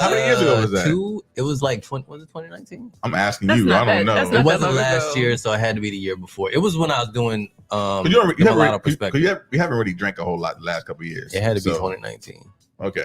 how many years ago was that? It was like was it 2019? I'm asking you. I don't know. It wasn't last year, so it had to be the year before. It was when I was doing you haven't really drank a whole lot the last couple of years. It had to be 2019. Okay.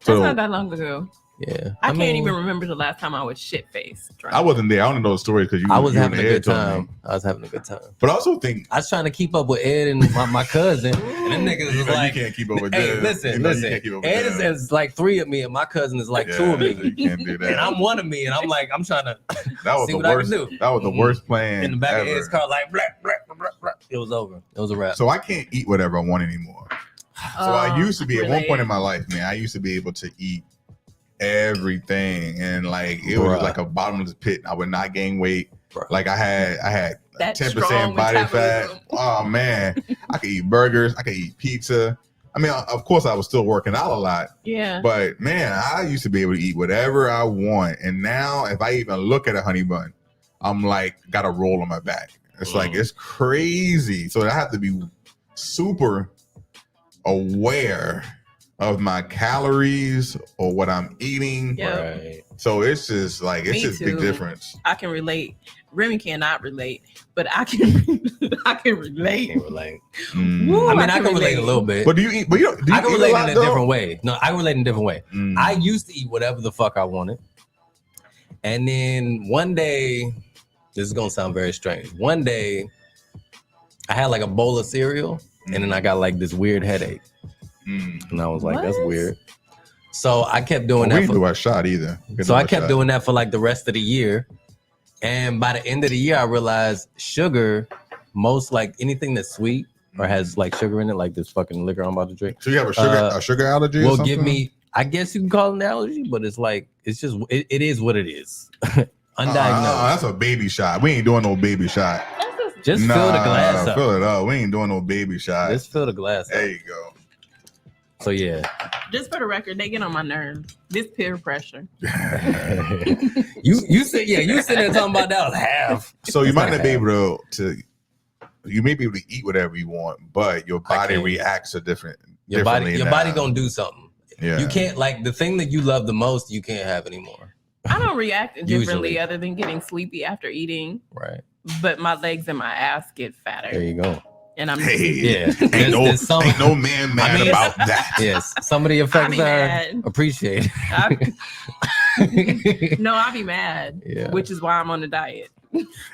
That's not that long ago. Yeah. I can't even remember the last time I was shit faced. I wasn't there. I don't know the story because I was having a good time. But I also think I was trying to keep up with Ed and my cousin. And them niggas was like, you can't keep up with hey, them. listen. Ed is like 3 of me and my cousin is like 2 of me. You can't do that. And I'm 1 of me and I'm like, I'm trying to that was see the what worst, I can do. That was the worst plan in the back ever. of Ed's car, like, blah, blah, blah, blah. It was over. It was a wrap. So I can't eat whatever I want anymore. So I used to be at one point in my life, man, I used to be able to eat everything and like it was like a bottomless pit. I would not gain weight. Like I had 10% body fat. Oh man, I could eat burgers. I could eat pizza. I mean, of course, I was still working out a lot. Yeah. But man, I used to be able to eat whatever I want, and now if I even look at a honey bun, I'm like got a roll on my back. It's like it's crazy. So I have to be super aware of my calories or what I'm eating. Yep. Right. So it's just like it's just a big difference. I can relate. Remy cannot relate, but I can I can relate. Woo, I mean, I can relate a little bit. But do you eat? But do you I can eat relate a lot, in a different way. No, I relate in a different way. I Mm. used to eat whatever the fuck I wanted, and then one day, this is gonna sound very strange. One day, I had like a bowl of cereal, and then I got like this weird headache. And I was like, that's weird. So I kept doing that. We didn't do a shot either. So I kept doing that for like the rest of the year. And by the end of the year, I realized sugar, most like anything that's sweet or has like sugar in it, like this fucking liquor I'm about to drink. So you have a sugar allergy? Will give me, I guess you can call it an allergy, but it's like, it's just, it is what it is. Undiagnosed. That's a baby shot. We ain't doing no baby shot. Just fill the glass up. Fill it up. We ain't doing no baby shot. Just fill the glass up. There you go. So yeah. Just for the record, they get on my nerves. This peer pressure. you said you sit there talking about that was half. So you might not be able to you may be able to eat whatever you want, but your body reacts a different. Your body gonna do something. Yeah. You can't like the thing that you love the most. You can't have anymore. I don't react differently Usually. other than getting sleepy after eating. Right. But my legs and my ass get fatter. There you go. And I'm yeah. Ain't no man mad about that. Yes. Some of the effects are appreciated. No, I'll be mad. Yeah. Which is why I'm on the diet.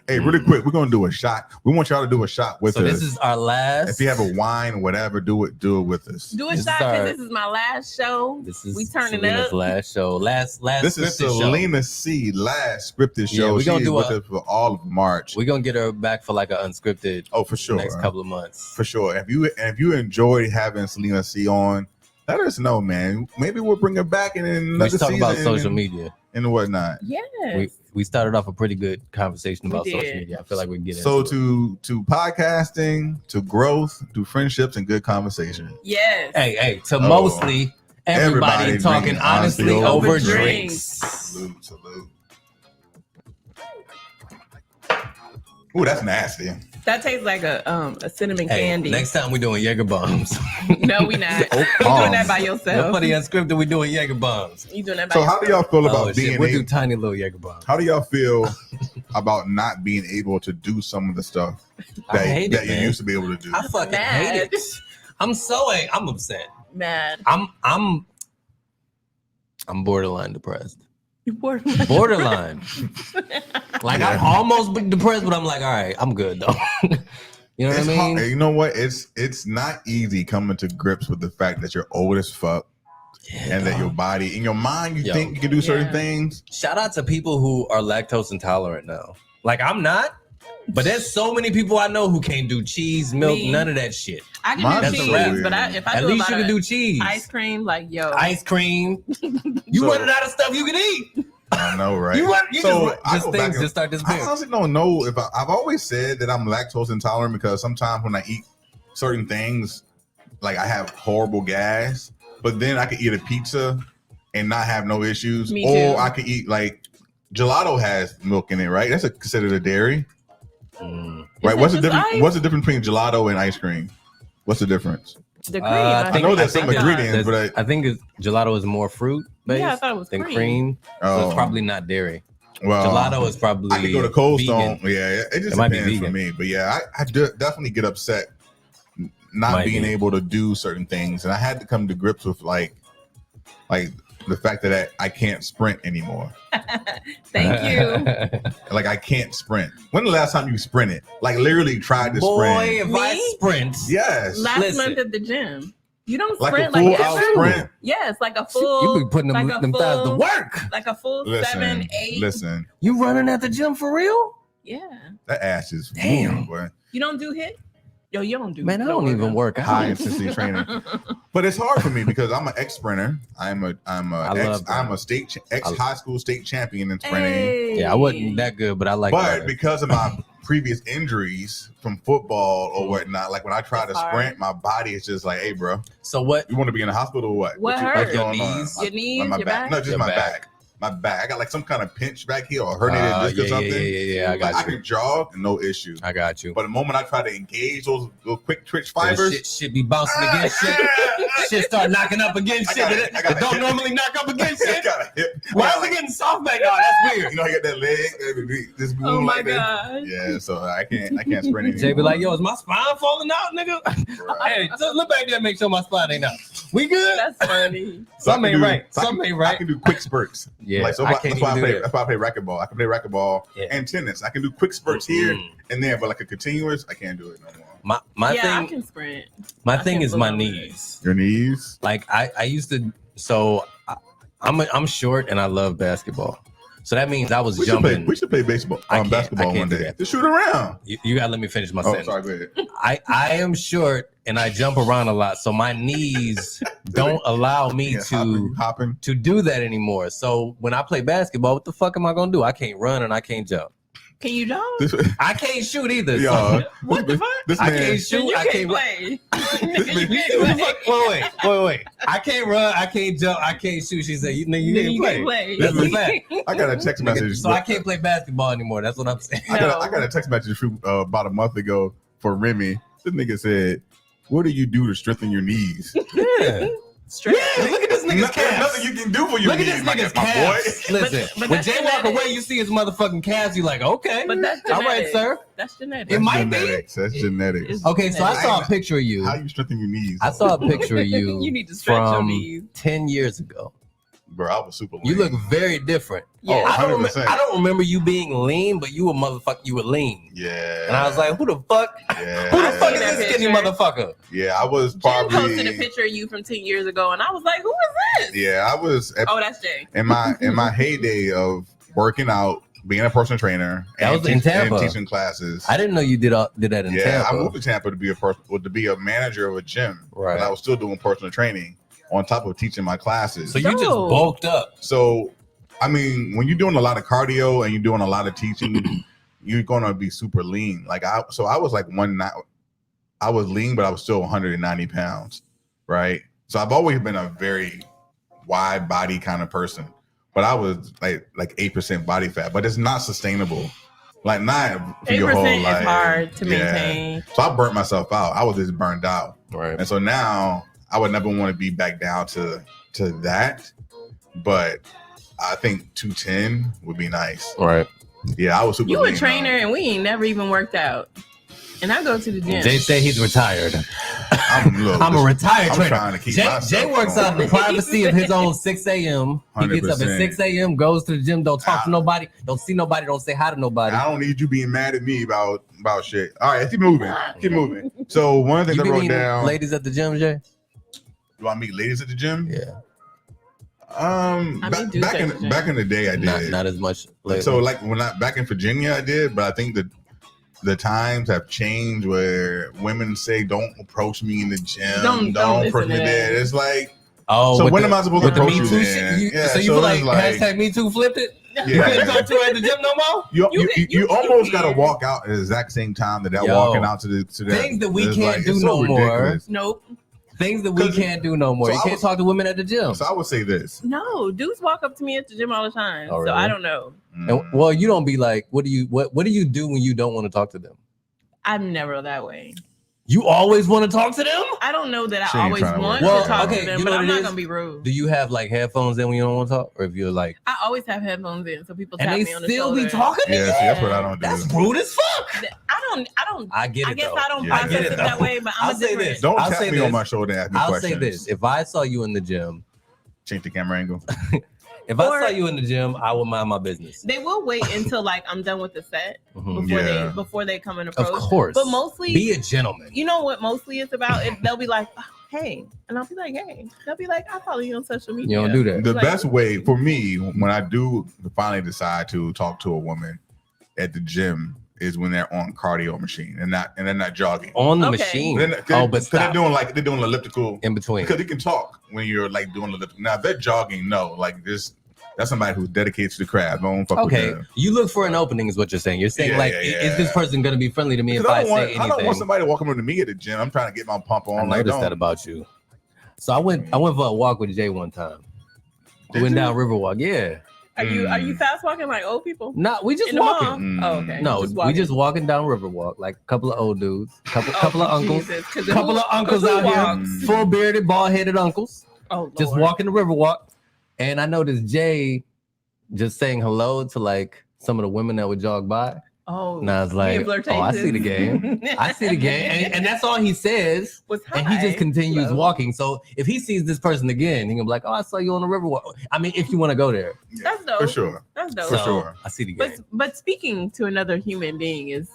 Hey, really quick, we're gonna do a shot. We want y'all to do a shot with us. So this is our last. If you have a wine, whatever, do it with us. Do a shot because this is my last show. This is we turning Selena's up. last show. Last This is Selena C. Last scripted show. Yeah, we're gonna do with us for all of March. We're gonna get her back for like an unscripted. Oh, for sure. Next couple of months. For sure. If you enjoyed having Selena C on, let us know, man. Maybe we'll bring her back in another Let's talk season. about social media. and whatnot. Yes. We started off a pretty good conversation about social did. media. I feel like we get So into it. to podcasting, to growth, to friendships and good conversation. Yes. Hey, to mostly everybody Everybody talking drinking honestly honestly over over drinks. Salute. Ooh, that's nasty. That tastes like a cinnamon Hey, candy. next time we doing Jaeger bombs. No, we not. Oh, You doing that by No yourself. funny unscripted. We doing Jaeger bombs. You doing that by So yourself. how do y'all feel about Oh being shit, we'll do able, tiny little Jaeger bombs. how do y'all feel about not being able to do some of the stuff I that, hate that it, you man. used to be able to do? I fucking Mad. hate it. I'm upset. Mad. I'm borderline depressed. You bored. Borderline. Like Yeah. I'm almost depressed, but I'm like, all right, I'm good though. You know what It's I mean? hard. You know what? It's not easy coming to grips with the fact that you're old as fuck and that your body, in your mind, you Yo. think you can do certain Yeah. things. Shout out to people who are lactose intolerant now. Like I'm not, but there's so many people I know who can't do cheese, milk, Me. none of that shit. I can Mine's do so cheese, weird. but if I At do a least lot you can of do cheese. ice cream, like yo, Ice cream. You So- running out of stuff you can eat. I know, right? You So I just go things back and- just start I disappearing. honestly don't know if I've always said that I'm lactose intolerant because sometimes when I eat certain things, like I have horrible gas, but then I could eat a pizza and not have no issues. Me Or too. I could eat like gelato has milk in it, right? That's considered a dairy, Mm. right? Is What's it the just difference? ice? What's the difference between gelato and ice cream? What's the difference? the cream. I know there's some think ingredients, There's- but I think gelato is more fruit based Yeah, I thought it was than cream. cream. So Oh, it's probably not dairy. well, Gelato is probably I could go to Cold vegan. Stone. Yeah, it just It might be depends for vegan. me. But yeah, I definitely get upset not Might being be. able to do certain things, and I had to come to grips with like the fact that I can't sprint anymore. Thank you. Like I can't sprint. When the last time you sprinted? Like literally tried to Boy, sprint? if I Me? sprint, Yes, Last Listen. month at the gym, you don't like a sprint full like out ever? sprint. Yes, like a full. you be putting them, like a them thighs to full- work. Like a full Listen, 7, 8. listen. You running at the gym for real? Yeah. That ass is Damn. moving, boy. You don't do hit? Yo, you don't do. Man, I no don't even work out. High intensity training. But it's hard for me because I'm an ex sprinter. I'm a love that. I'm a ex I- high school state champion in sprinting. Hey. Yeah, I wasn't that good, but I like But running. because of my previous injuries from football or whatnot, like when I try It's to hard. sprint, my body is just like, "Hey, bro, So what? you want to be in the hospital or what? What you- hurt? what's Your going on?" knees? My- Your knees, my your back. back? No, just Your my back. back. My back. I got like some kind of pinch back here or herniated disc or something. Yeah, I Like, got I you. can jog, no issue. I got you. But the moment I try to engage those quick twitch That fibers, shit be bouncing against shit. Shit start knocking up against I shit. gotta- that I gotta don't hit- normally knock up against I shit. got a hip. Why is it getting soft back now? That's weird. You know, I got that leg, this Oh boom my like that. god. Yeah, so I can't sprint anymore. Jay be like, yo, is my spine falling out, nigga? Hey, so look back there and make sure my spine ain't out. We good? That's funny. So I Something can ain't do- right. so I Something can- ain't right. I can do quick spurts. Yeah, Like, so I that's can't why I even do play. that. That's why I play racquetball. I can play racquetball Yeah. and tennis. I can do quick spurts here Mm. and there, but like a continuous, I can't do it no more. My Yeah, I thing, can sprint. my I thing can is my blow it. knees. Your knees. Like I used to. So I'm short and I love basketball. So that means I was We should jumping. play baseball, I can't- basketball I can't one do day. that. Just shoot around. You gotta let me finish my Oh, sentence. sorry. Go ahead. I am short and I jump around a lot, so my knees don't allow me Yeah, hopping. to do that anymore. So when I play basketball, what the fuck am I gonna do? I can't run and I can't jump. Can you jump? This, I can't shoot either. y'all, What the fuck? this I man. can't Then shoot. you I can't can't run. play. This You man- can't play. Wait. I can't run. I can't jump. I can't shoot. She said, "You nigga, you Then can't you play." can't play. That's a fact. I got a text message. So I can't play basketball anymore. That's what I'm saying. I No. got a text message from, about a month ago for Remy. This nigga said, "What do you do to strengthen your knees?" Yeah. Straight. Yeah, look at this nigga's There's calves. nothing you can do for your Look at knees, this nigga's my calves. boy. Listen, But when that's Jay walk genetic. away, you see his motherfucking calves. You like, okay, But that's all right, genetic. sir. That's genetic. It might be. genetics. That's genetics. It's Okay, so I genetic. saw a picture of you. How you strengthen your knees? I saw a picture of you. You need to stretch your from knees. 10 years ago. Bro, I was super lean. You look very different. Yeah. I don't, 100%. I don't remember you being lean, but you were lean. Yeah. And I was like, who the fuck? yeah. Who the I fuck seen is that this skinny picture. motherfucker? Yeah, I was Jen probably. posted a picture of you from 10 years ago, and I was like, who is this? Yeah, I was Oh, that's Jay. in my heyday of working out, being a personal trainer, That was in Tampa. and teaching classes. I didn't know you did that in Yeah, I Tampa. moved to Tampa to be a manager of a gym. Right. And I was still doing personal training on top of teaching my classes. So you just No. bulked up. So I mean, when you're doing a lot of cardio and you're doing a lot of teaching, you're gonna be super lean. Like I was like I was lean, but I was still 190 pounds, right? So I've always been a very wide body kind of person, but I was like 8% body fat, but it's not sustainable. Like not for your whole 8% life. is hard to maintain. So I burnt myself out. I was just burned out. Right. And so now I would never want to be back down to that. But I think 210 would be nice. Right. Yeah, I was super You a lean, trainer though. and we ain't never even worked out. And I go to the gym. Jay said he's retired. I'm a retired I'm trainer. trying to keep Jay myself works out in the going. privacy of his own 6 a.m. He gets up at 100%. 6 a.m., goes to the gym, don't talk to nobody, don't see nobody, don't say hi to nobody. I don't need you being mad at me about shit. All right, let's keep moving. Keep moving. So one of the things You I be wrote meeting down. ladies at the gym, Jay? Do I meet ladies at the gym? Yeah. Back in the day, I did. Not as much lately. So like back in Virginia, I did, but I think the times have changed where women say, "Don't approach me in the gym. Don't approach me there." It's like, so when am I supposed to approach you then? So you feel like hashtag Me Too flipped it? Yeah. You couldn't talk to her at the gym no more? You almost got to walk out at the exact same time that they're walking out to the things that we it's can't like, do it's no so more. ridiculous. Nope. Things that we can't do no more. So You can't talk to women at the gym. So I would say this. No, dudes walk up to me at the gym all the time. Oh, So really? I don't know. And, well, you don't be like, what do you do when you don't want to talk to them? I'm never that way. You always want to talk to them? I don't know that She I ain't always trying to want work to talk to them, you know but what I'm it not is? gonna be rude. Do you have like headphones in when you don't want to talk? Or if you're like, I always have headphones in, so people and tap they me on the still shoulder. be talking to you? Yeah, see, that's what I don't do. That's rude as fuck. I don't. I get it. I guess though. I don't Yeah, I get process it, it that though. way, but I'm I'll a say different. this. Don't I'll tap say me on this. my shoulder and ask me I'll questions. say this. If I saw you in the gym, Change the camera angle. if I saw you in the gym, I would mind my business. They will wait until like I'm done with the set Mhm. before they come and approach. Of course. But mostly, Be a gentleman. you know what mostly it's about? They'll be like, oh, hey. And I'll be like, hey. They'll be like, I follow you on social media. You don't do that. The Like- best way for me when I do finally decide to talk to a woman at the gym is when they're on cardio machine and they're not jogging. On the Okay. machine. But But they're stop. they're doing elliptical In between. because you can talk when you're like doing elliptical. Now if they're jogging, no, like this. That's somebody who's dedicated to the craft. Don't fuck with Okay, them. you look for an opening is what you're saying. You're saying Yeah, like, yeah, is this yeah. person going to be friendly to me if Because I say I don't want anything? somebody walking up to me at the gym. I'm trying to get my pump on. I Like, noticed that about you. So I went for a walk with Jay one time. We Did went you? down Riverwalk. Yeah. Are you fast walking like old people? No, we just In the mall? walking. Oh, okay. No, Just we walking. just walking down Riverwalk, like a couple of old dudes, couple of uncles, Jesus, 'cause couple of uncles who out walks? here, full bearded, bald headed uncles, Oh, just Lord. walking the Riverwalk. And I noticed Jay just saying hello to like some of the women that would jog by. Oh, And I was like, oh, I see the game. I see the game. And that's all he says. And he just continues Hello. walking. So if he sees this person again, he can be like, oh, I saw you on the Riverwalk. I mean, if you want to go there. Yeah, That's dope. for sure. That's dope. For So, sure. I see the game. But speaking to another human being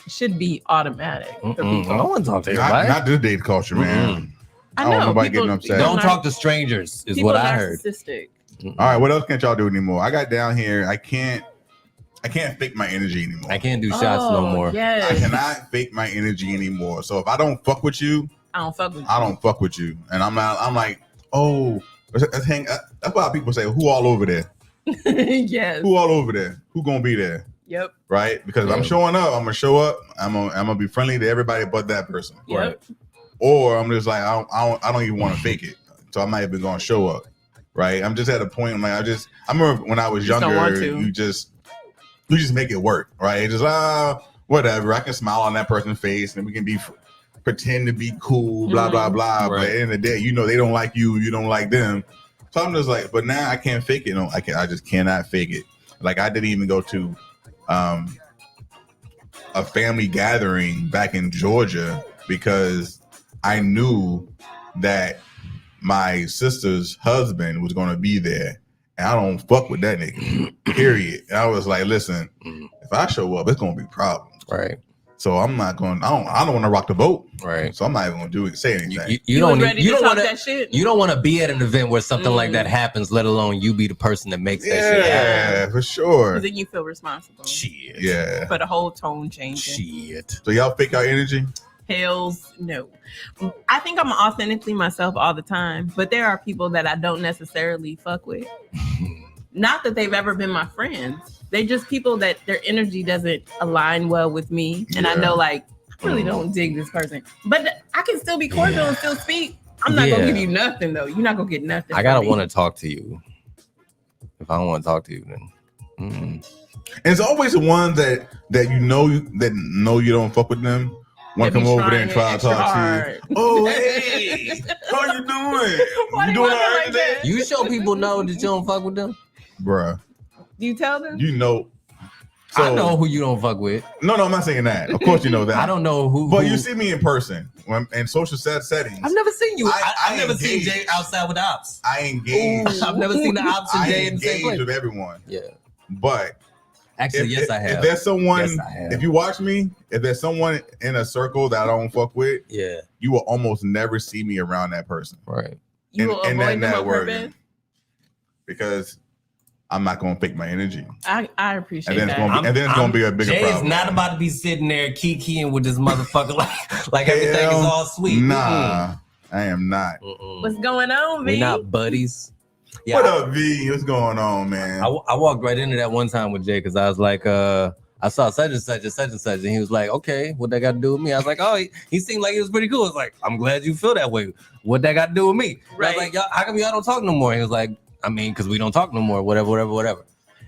should be automatic for Mm-mm. people. I want to talk to Not, anybody. not this date culture, man. I I don't know want nobody people- getting upset. Don't people talk to strangers is people what I heard. narcissistic. Mm-mm. All right, what else can't y'all do anymore? I got down here. I can't fake my energy anymore. I can't do shots no more. I Yes. cannot fake my energy anymore. So if I don't fuck with you, I don't fuck with you. I don't fuck with you. And I'm like, oh, let's hang. That's why people say, who all over there? Yes. Who all over there? Who gonna be there? Yep. Right? Because I'm Yeah. showing up. I'm gonna show up. I'm gonna be friendly to everybody but that person. Yep. Or I'm just like, I don't even want to fake it. So I'm not even gonna show up. Right? I'm just at a point. I'm like, I remember when I was Just don't want younger, to. you just make it work. Right? It's just whatever. I can smile on that person's face and we can pretend to be cool, blah, blah, blah. But Right. at the end of the day, they don't like you, you don't like them. So I'm just like, but now I can't fake it. No, I just cannot fake it. Like I didn't even go to a family gathering back in Georgia because I knew that my sister's husband was gonna be there. And I don't fuck with that nigga. Period. And I was like, listen, if I show up, it's gonna be problems. Right. So I'm not going. I don't want to rock the boat. Right. So I'm not even going to say anything. You was don't ready you to don't talk want that shit. You don't want to be at an event where something like that happens, let alone you be the person that makes that shit happen. Yeah, for sure. Then you feel responsible Shit. Yeah. for the whole tone changing. Shit. So y'all fake our energy? Hells no. I think I'm authentically myself all the time, but there are people that I don't necessarily fuck with. Not that they've ever been my friends. They're just people that their energy doesn't align well with me. And I know, like, I really don't dig this person. But I can still be cordial and still speak. I'm not going to give you nothing, though. You're not going to get nothing. I got to want to talk to you. If I don't want to talk to you, then... And it's always the ones that you know you don't fuck with them. Want to come over there and try to talk to you. Oh, hey, how you doing? You doing all right today? You show people know that you don't fuck with them, bruh. Do you tell them? You know. So, I know who you don't fuck with. No, I'm not saying that. Of course, you know that. I don't know who. But you see me in person in social settings. I've never seen you. I've never seen Jay outside with the ops. I engage. I've never seen the ops and Jay in the same place. I engage with everyone. Yeah. But actually, yes, I have. If there's someone, if you watch me, if there's someone in a circle that I don't fuck with, you will almost never see me around that person. Right. You will avoid them on purpose? Because I'm not going to fake my energy. I appreciate that. And then it's going to be a bigger problem. Jay is not about to be sitting there kikiing with this motherfucker like everything is all sweet. Nah, I am not. What's going on, V? We're not buddies. Yeah, what up, V? What's going on, man? I walked right into that one time with Jay because I was like, I saw such and such and such and such, and he was like, okay, what that got to do with me? I was like, oh, he seemed like he was pretty cool. I was like, I'm glad you feel that way. What that got to do with me? Right. I was like, y'all, how come y'all don't talk no more? He was like, I mean, because we don't talk no more, whatever.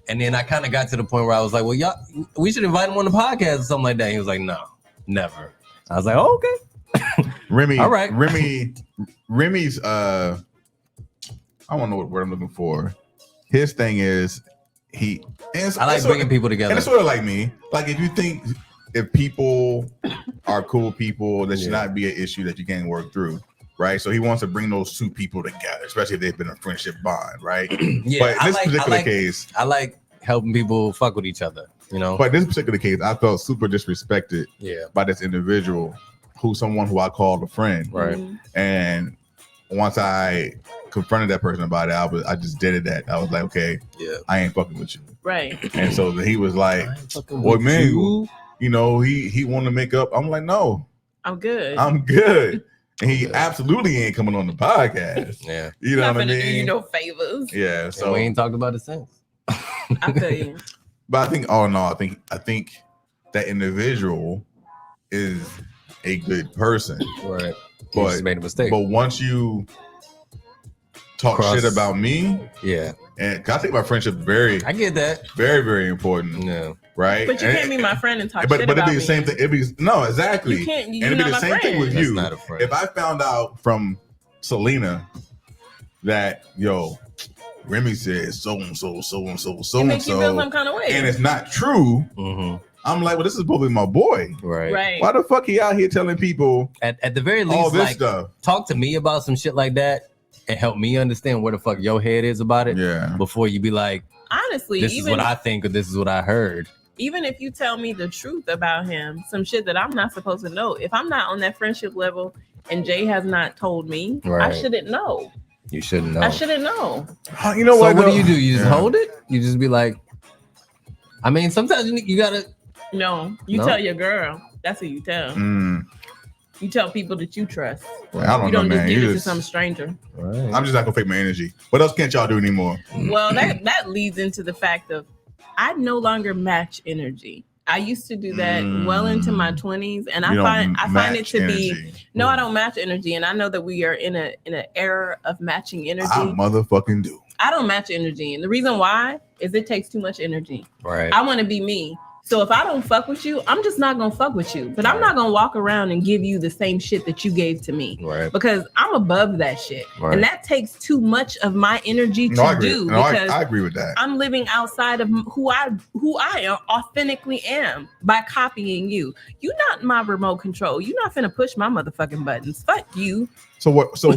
And then I kind of got to the point where I was like, well, y'all, we should invite him on the podcast or something like that. He was like, no, never. I was like, oh, okay. Remy, all right. Remy's, I don't know what word I'm looking for. His thing is, I like bringing people together. And it's sort of like me. Like, if people are cool people, that should not be an issue that you can't work through. Right, so he wants to bring those two people together, especially if they've been a friendship bond, right? But in this particular case, I like helping people fuck with each other, you know. But in this particular case, I felt super disrespected, by this individual, who I called a friend, right? And once I confronted that person about it, I just did it. That I was like, okay, I ain't fucking with you, right? And so he was like, "Well, man, you know, he wanted to make up." I'm like, "No, I'm good. I'm good." And he absolutely ain't coming on the podcast. Yeah. You know what I mean? Do you no favors. Yeah. So we ain't talked about it since. I tell you. But I think that individual is a good person. Right. But you just made a mistake. But once you talk shit about me, and I think my friendship I get that. Very, very important. Yeah. Right. But you can't be my friend and talk shit about me. But it'd be the same thing. Exactly. You can't. And it'd be the same thing with you. Not a friend. If I found out from Selena that Remy said so and so, make you feel some kind of way, and it's not true. I'm like, well, this is probably my boy. Right. Why the fuck he out here telling people at the very least all this stuff? Talk to me about some shit like that and help me understand where the fuck your head is about it. Yeah. Before you be like, honestly, this is what I think or this is what I heard. Even if you tell me the truth about him, some shit that I'm not supposed to know, if I'm not on that friendship level and Jay has not told me, I shouldn't know. You shouldn't know. I shouldn't know. You know what? So what do? You just hold it? You just be like, I mean, sometimes you gotta. No, you tell your girl. That's who you tell. You tell people that you trust. Well, I don't you don't know, just man. give it to some stranger. Right. I'm just not gonna fake my energy. What else can't y'all do anymore? Well, that leads into the fact of I no longer match energy. I used to do that well into my 20s, and I find it to be no, I don't match energy, and I know that we are in an era of matching energy. I motherfucking do. I don't match energy, and the reason why is it takes too much energy. Right. I want to be me. So if I don't fuck with you, I'm just not gonna fuck with you. But I'm not gonna walk around and give you the same shit that you gave to me. Right. Because I'm above that shit. Right. And that takes too much of my energy to do. Because I agree with that. I'm living outside of who I authentically am by copying you. You're not my remote control. You're not finna push my motherfucking buttons. Fuck you. So what? So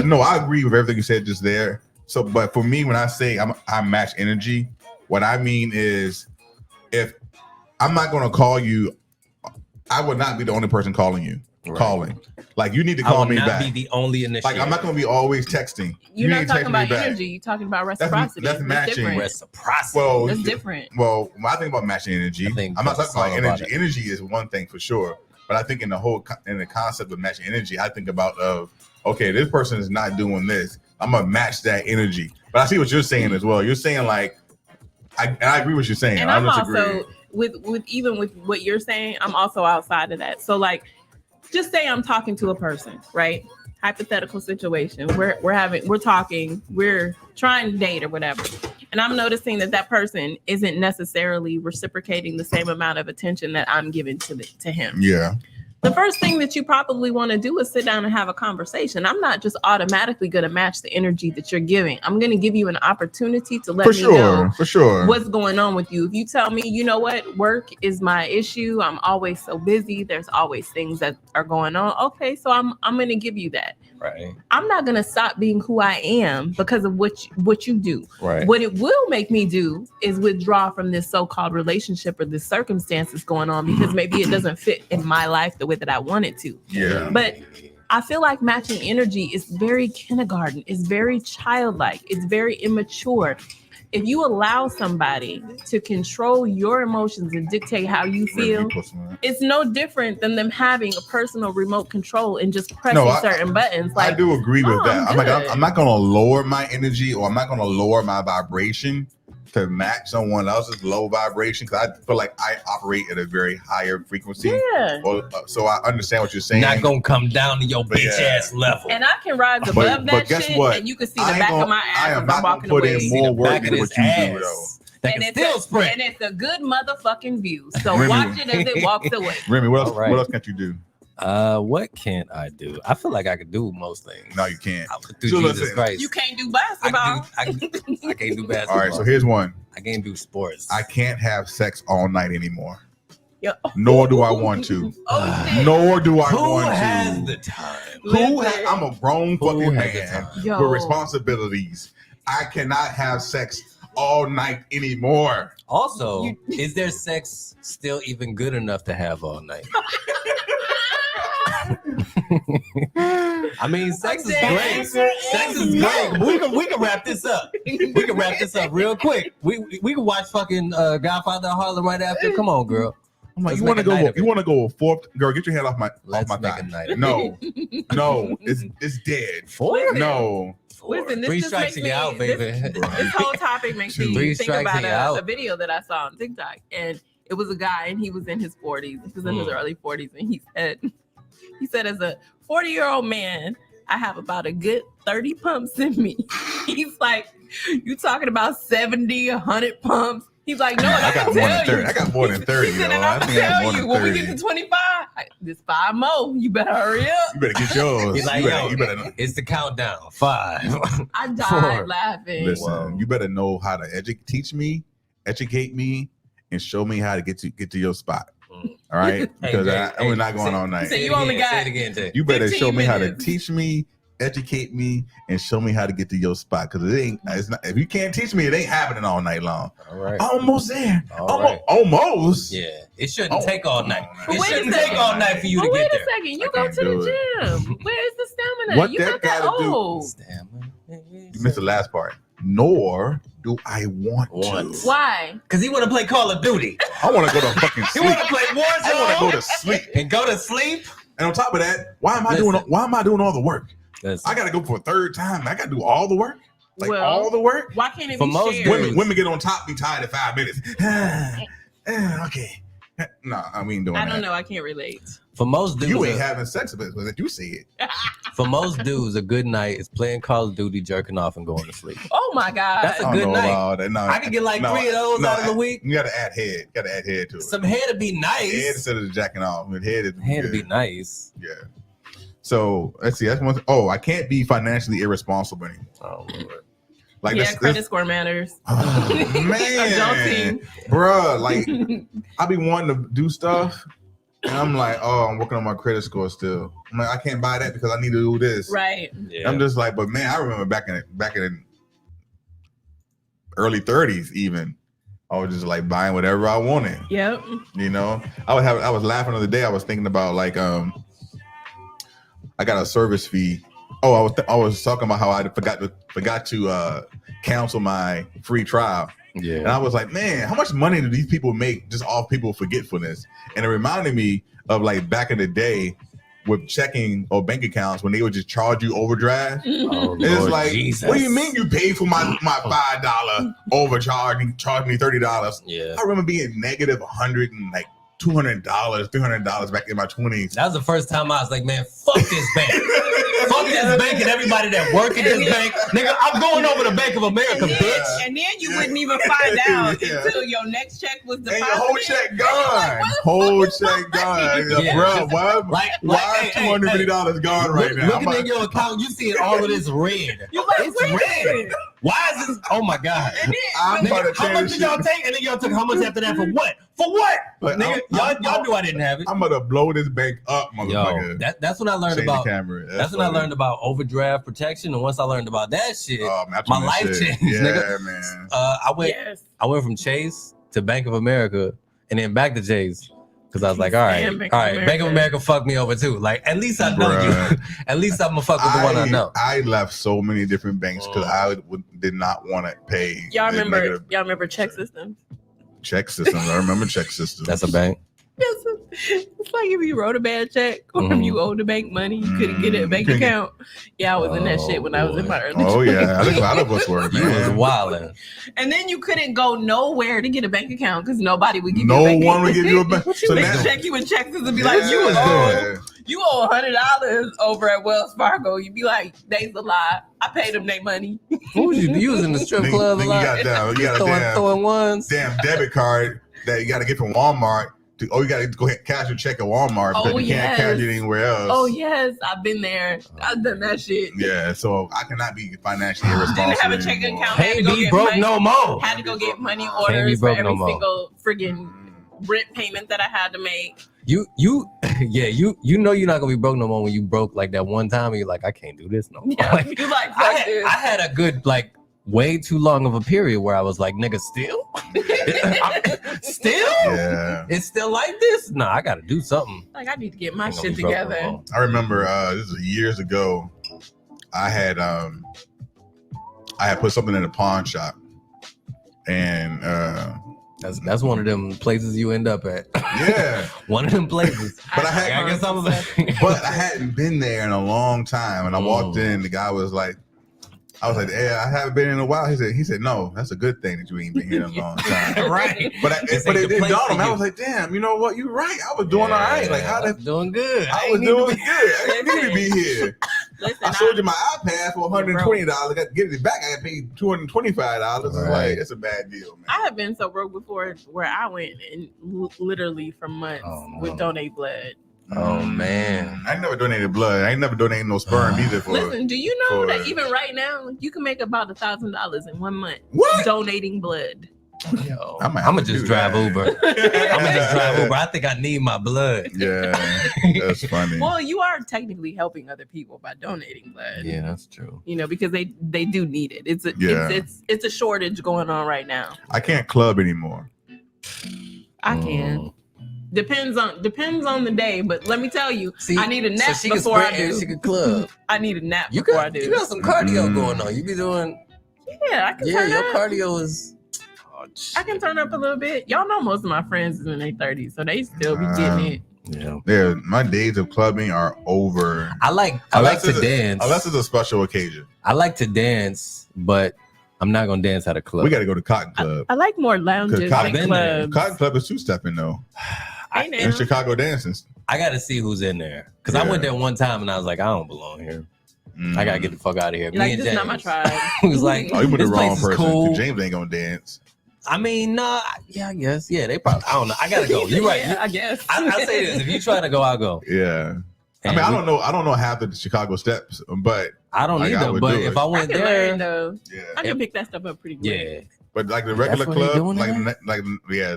no, I agree with everything you said just there. So, but for me, when I say I match energy, what I mean is, if I'm not going to call you, I would not be the only person calling you. Right. Calling, like you need to call me back. I would not be the only initiator. Like I'm not going to be always texting. You're not talking about energy. You're talking about reciprocity. That's matching. Different. Reciprocity. Well, that's different. Well, when I think about matching energy, I'm not talking about energy. Energy is one thing for sure, but I think in the concept of matching energy, I think about okay, this person is not doing this. I'm gonna match that energy. But I see what you're saying as well. You're saying like, I agree with what you're saying. And I I'm disagree. also with what you're saying, I'm also outside of that. So like, just say I'm talking to a person, right? Hypothetical situation. We're talking, we're trying to date or whatever. And I'm noticing that person isn't necessarily reciprocating the same amount of attention that I'm giving to him. Yeah. The first thing that you probably want to do is sit down and have a conversation. I'm not just automatically going to match the energy that you're giving. I'm going to give you an opportunity to let me know what's going on with you. If you tell me, you know what, work is my issue. I'm always so busy. There's always things that are going on. Okay, so I'm going to give you that. Right. I'm not going to stop being who I am because of what you do. Right. What it will make me do is withdraw from this so-called relationship or this circumstance that's going on because maybe it doesn't fit in my life the way that I want it to. Yeah. But I feel like matching energy is very kindergarten. It's very childlike. It's very immature. If you allow somebody to control your emotions and dictate how you feel, it's no different than them having a personal remote control and just pressing certain buttons. Like, I do agree with that. I'm not going to lower my energy or I'm not going to lower my vibration to match someone else's low vibration because I feel like I operate at a very higher frequency. Yeah. So I understand what you're saying. Not gonna come down to your bitch ass level. And I can rise above that shit, and you can see the back of my ass as I'm walking away. I am not gonna put in more work than what you do, though. And it's a good motherfucking view. So watch it as it walks away. Remy, what else can't you do? What can't I do? I feel like I could do most things. No, you can't. Jesus Christ. You can't do basketball. I can't do basketball. All right, so here's one. I can't do sports. I can't have sex all night anymore. Yo. Nor do I want to. Nor do I want to. Who has the time? I'm a grown fucking man with responsibilities. I cannot have sex all night anymore. Also, is there sex still even good enough to have all night? I mean, sex is great. Sex is great. We can wrap this up. We can wrap this up real quick. We can watch fucking Godfather of Harlem right after. Come on, girl. I'm like, you want to go a fourth? Girl, get your head off my thigh. No, it's dead. Four? No. Listen, this 3 just strikes makes and you out, baby. This whole topic makes me think about a video that I saw on TikTok, and it was a guy, and he was in his 40s. He was in his early 40s, and he said, as a 40-year-old man, I have about a good 30 pumps in me. He's like, you talking about 70, 100 pumps? He's like, no, I got more than 30. I got more than 30. He said, and I'll tell you, when we get to 25, there's 5 more. You better hurry up. You better get yours. He's like, you better. It's the countdown. 5. I died laughing. Listen, you better know how to educate me, and show me how to get to your spot. All right, because we're not going all night. So you only got. You better show me how to teach me, educate me, and show me how to get to your spot. Because it's not. If you can't teach me, it ain't happening all night long. All right, almost there. Right. Almost. Yeah, it shouldn't take all night. It shouldn't take all night for you to get there. Wait a second, you go to the gym. Where's the stamina? What you that got that old. Stamina. You missed the last part. Nor do I want to. Why? Because he want to play Call of Duty. I want to go to fucking sleep. He want to play Warzone. I want to go to sleep. And go to sleep. And on top of that, why am I doing all the work? Listen. I got to go for a third time. I got to do all the work. All the work. Why can't it for be most shared? Women get on top, be tired in 5 minutes. Okay. No, I mean doing that. I don't know. I can't relate. For most dudes, you ain't having sex with it. You see it. For most dudes, a good night is playing Call of Duty, jerking off, and going to sleep. Oh my God, that's a good night. That. No, I can get like 3 of those out of the week. You got to add head. You got to add head to it. Some head would be nice. Head instead of jacking off. Head would be nice. Yeah. So let's see. That's one. I can't be financially irresponsible anymore. Oh Lord. Like credit score matters. Oh, man, bruh, like I be wanting to do stuff, and I'm like, I'm working on my credit score still. I'm like, I can't buy that because I need to do this. Right. Yeah. I'm just like, but man, I remember back in early 30s, even I was just like buying whatever I wanted. Yep. You know, I was laughing the other day. I was thinking about like, I got a service fee. Oh, I was talking about how I forgot to cancel my free trial. Yeah. And I was like, man, how much money do these people make just off people's forgetfulness? And it reminded me of like back in the day with checking or bank accounts when they would just charge you overdraft. Oh, It's Lord like, Jesus. what do you mean you paid for my $5 overcharge and charged me $30? Yeah. I remember being negative $100 and like $200, $300 back in my 20s. That was the first time I was like, man, fuck this bank. Fuck this bank and everybody that work at this bank. Nigga, I'm going over to Bank of America, bitch. And then you wouldn't even find out until your next check was And deposited. your whole check gone. Whole check gone. Yeah. Bro, Like, why hey, $250 gone right now? Looking in your account, you see all of this red. You're like, It's wait a red. minute. Why is this? Oh my God. And then, I'm about to How much change did y'all shit. take? And then y'all took how much after that for what? For what? But Nigga, y'all knew I didn't have it. I'm gonna blow this bank up, Yo, motherfucker. that's when I learned Shake the about. camera. That's when I learned about overdraft protection, and once I learned about that shit, Oh, man, my life changed, Yeah, nigga. man. I yes. went from Chase to Bank of America, and then back to Chase. Because I was like, all right, Damn, Bank of Bank of America fucked me over too. Like, at least I know you. Bruh. At least I'm gonna fuck with the one I know. I left so many different banks because did not want to pay. Y'all the remember? negative Y'all remember check systems? check systems? I remember check systems. That's a bank. Yes. It's like if you wrote a bad check or if you owed the bank money, you couldn't get a bank Mhm. account. Yeah, I was in that Oh, shit when I was in boy. my early Oh 20s. yeah, I think a lot of us were, You was man. wildin'. And then you couldn't go nowhere to get a bank account because nobody would give you No a bank one account. would give you a bank. What you So mean now- check you in Texas and be like, you owe $100 over at Wells Fargo. You'd be like, they's a lie. I paid them their money. What was you was in the strip club a Nigga, lot? you got a Throwing ones. damn debit card that you got to get from Walmart. You got to go ahead and cash your check at Walmart because Oh, you can't yes. cash it anywhere else. Oh, yes. I've been there. I've done that shit. Yeah, so I cannot be financially irresponsible Didn't have a checking anymore. account. Had to Can't go be get broke money. no more. Had to go get money be orders for broke every no more. single friggin' rent payment that I had to make. You know you're not gonna be broke no more when you broke like that one time and you're like, I can't do this no more. Yeah, Like, you like, fuck this. I had a good like way too long of a period where I was like, nigga, still? Still? Yeah. It's still like this? No, I gotta do something. Like, I need to get my Ain't gonna shit be broke no together. more. I remember this was years ago. I had put something in a pawn shop, and That's one of them places you end up at. yeah, One of them places. but I I guess I was but I hadn't been there in a long time, and I walked in. The guy was like, I was like, "Yeah, I haven't been in a while." He said, "No, that's a good thing that you ain't been here in a long time." right. But This but ain't it the didn't place dawn for on me. I you. was like, "Damn, you know what? You're right. I was doing all right. Like how I'm doing good. I ain't was need to doing be- good. I didn't need to be here. Listen, I sold you my iPad for $120. I got to get it back. I got to pay $225. It's Right. like it's a bad deal, man. I have been so broke before where I went and literally for months Oh, no. would donate blood. Oh, man. I never donated blood. I ain't never donated no sperm either. For Listen, do you know for- that even right now you can make about $1,000 in 1 month what? donating blood? Yo, I might have I'm to gonna just do drive that. Uber. I'm gonna just drive Uber. I think I need my blood. Yeah, that's funny. Well, you are technically helping other people by donating blood. Yeah, that's true. You know, because they do need it. It's a Yeah. it's a shortage going on right now. I can't club anymore. I can. Depends on the day, but let me tell you, See, I need a nap she can before I sprint and do. She can club. I need a nap You before I got do. you got some cardio Mm. going on. You be doing Yeah, I can yeah. turn Your up. cardio is. Oh, I can turn up a little bit. Y'all know most of my friends is in their 30s, so they still be getting it. Yeah. Yeah, my days of clubbing are over. I like Unless to it's a- dance. Unless it's a special occasion. I like to dance, but I'm not gonna dance at a club. We got to go to Cotton Club. I like more lounges Cotton- than I've been there. clubs. Cotton Club is two-stepping though. Hey, now. In Chicago dancing. I gotta see who's in there because I Yeah. went there one time and I was like, I don't belong here. I gotta get the fuck out of here. You're like, Me and this is not my James. tribe. He was like, Oh, you with the this wrong place is person. cool. James ain't gonna dance. I mean, nah, yeah, I guess. Yeah, they probably, I don't know. I gotta go. You're right. Yeah, I guess. I say this. If you try to go, I'll go. Yeah. I And mean, I we- don't know half the Chicago steps, but I don't Like, I either. would But do if it. I I went can there, learn though. yeah. I can pick that stuff up pretty quick. yeah. But like the regular That's what they club, doing in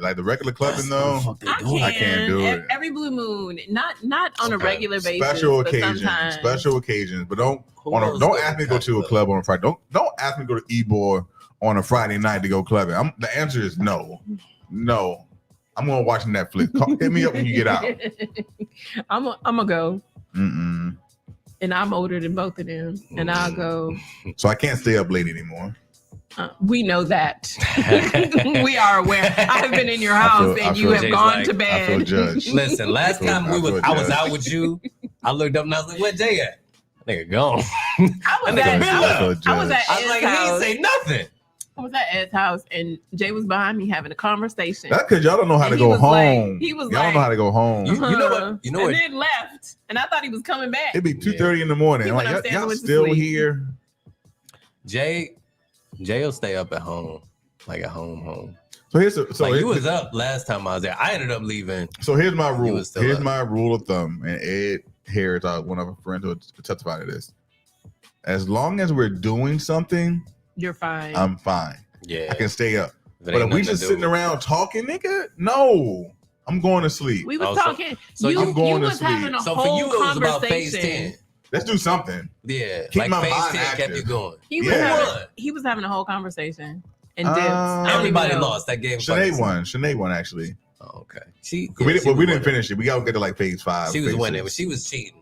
like the regular clubbing though. I can't do it. Every blue moon, not on a Okay. regular basis. Special but occasions, sometimes. special occasions, but don't Who else don't goes ask me to to go to a Cotton club on a Friday. Don't ask me to go to Ebor on a Friday night to go clubbing. The answer is no. I'm gonna watch Netflix. Hit me up when you get out. I'm gonna go, Mm-mm. and I'm older than both of them, and I'll go. So I can't stay up late anymore. We know that. We are aware. I have been in your house I and feel you have Jay's gone like, to I feel bed. judged. Listen, last time I was judged. out with you, I looked up and I was like, where Jay at? Nigga gone. I was That at nigga been left. I was at I was Ed's like, he house. ain't say nothing. I was at Ed's house and Jay was behind me having a conversation. That's because y'all don't know how And to he go was like- home. he was y'all don't know like- how to go home. You know what? You know and what? then left. And I thought he was coming back. It'd be 2:30 in the morning. He I'm went like, upstairs y'all and went to still sleep. here? Jay will stay up at home, like at home. So You was up last time I was there. I ended up leaving. So here's my You rule. was still Here's up. my rule of thumb, and Ed Harris, one of our friends, will testify to this. As long as we're doing something, You're fine. I'm fine. Yeah. I can stay up. If it But ain't if we nothing to just do. sitting around talking, nigga, no, I'm going to sleep. we was Oh, so- talking. so you I'm going to was sleep. having a So whole for you, it was about phase conversation. 10. Let's do something. Yeah. Keep like my phase mind 10 kept active. you going. Yeah. He was having a whole conversation and dipped. Uh, I don't Everybody even know. lost that game. Sinead won actually. Oh, okay. She We was didn't winning. finish it. We gotta get to like phase 5. She was phase winning, 6. but she was cheating.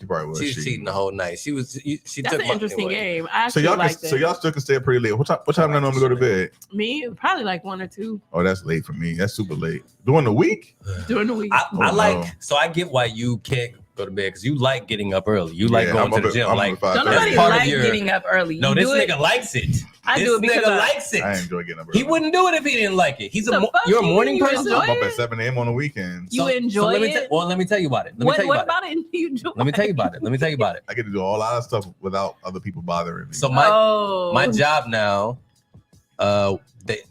She probably was. She was cheating the whole night. She That's took an my interesting anyway. game. I So actually liked it. y'all still can stay up pretty late. What time I normally go to bed? Me, probably like 1 or 2 Oh, that's late for me. That's super late. During the week? during the week. I Oh, like no. so I get why you can't go to bed because you like getting up early. You like Yeah, going I'm to up the at- gym. I'm Like up at 5:30. Don't nobody part of like your- getting up early. no, You this do it- nigga likes it. I this do it because nigga I- likes it. I enjoy getting up early. He wouldn't do it if he didn't like it. The fuck You're a you morning mean you person. enjoy I'm up it? at 7 a.m. on the weekends. You enjoy let me it? let me tell you about it. Let me What tell you about about it? You enjoy it. Let me tell you about it. Let me tell you about it. I get to do a lot of stuff without other people bothering me. So Oh. my job now,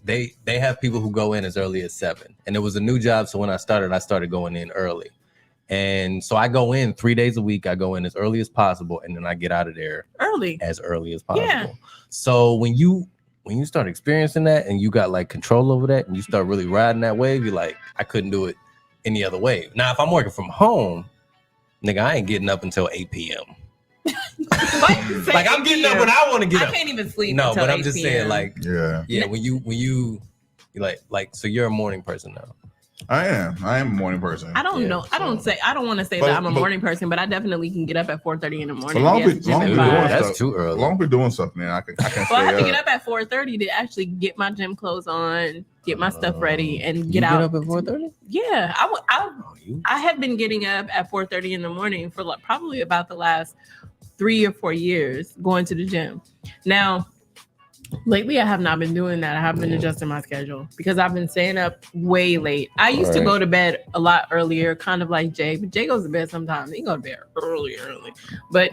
they have people who go in as early as 7, and it was a new job. So when I started going in early, and so I go in 3 days a week. I go in as early as possible, and then I get out of there early. as early as possible. Yeah. So when you start experiencing that, and you got like control over that, and you start really riding that wave, you're like, I couldn't do it any other way. Now, if I'm working from home, nigga, I ain't getting up until 8 p.m. Like I'm getting up when I want to get I up. can't even sleep. No, until but I'm 8 just p.m. saying, like, yeah, when you like, so you're a morning person now. I am a morning person. I don't Yeah, know. I don't so- want to say But- that I'm a but- morning person, but I definitely can get up at 4:30 in the morning. So long and as be at the gym long at as Ooh, we're doing 5. that's stuff, too early. as long as we're doing stuff, man, I can Well, I have stay to get up. up at 4:30 to actually get my gym clothes on, get my stuff ready, and You get out. up at 4:30? Yeah, Oh, you. I have been getting up at 4:30 in the morning for like probably about the last 3 or 4 years going to the gym. Now, lately I have not been doing that. I have been adjusting my schedule because I've been staying up way late. I used to Right. go to bed a lot earlier, kind of like Jay, but Jay goes to bed sometimes. He go to bed early. But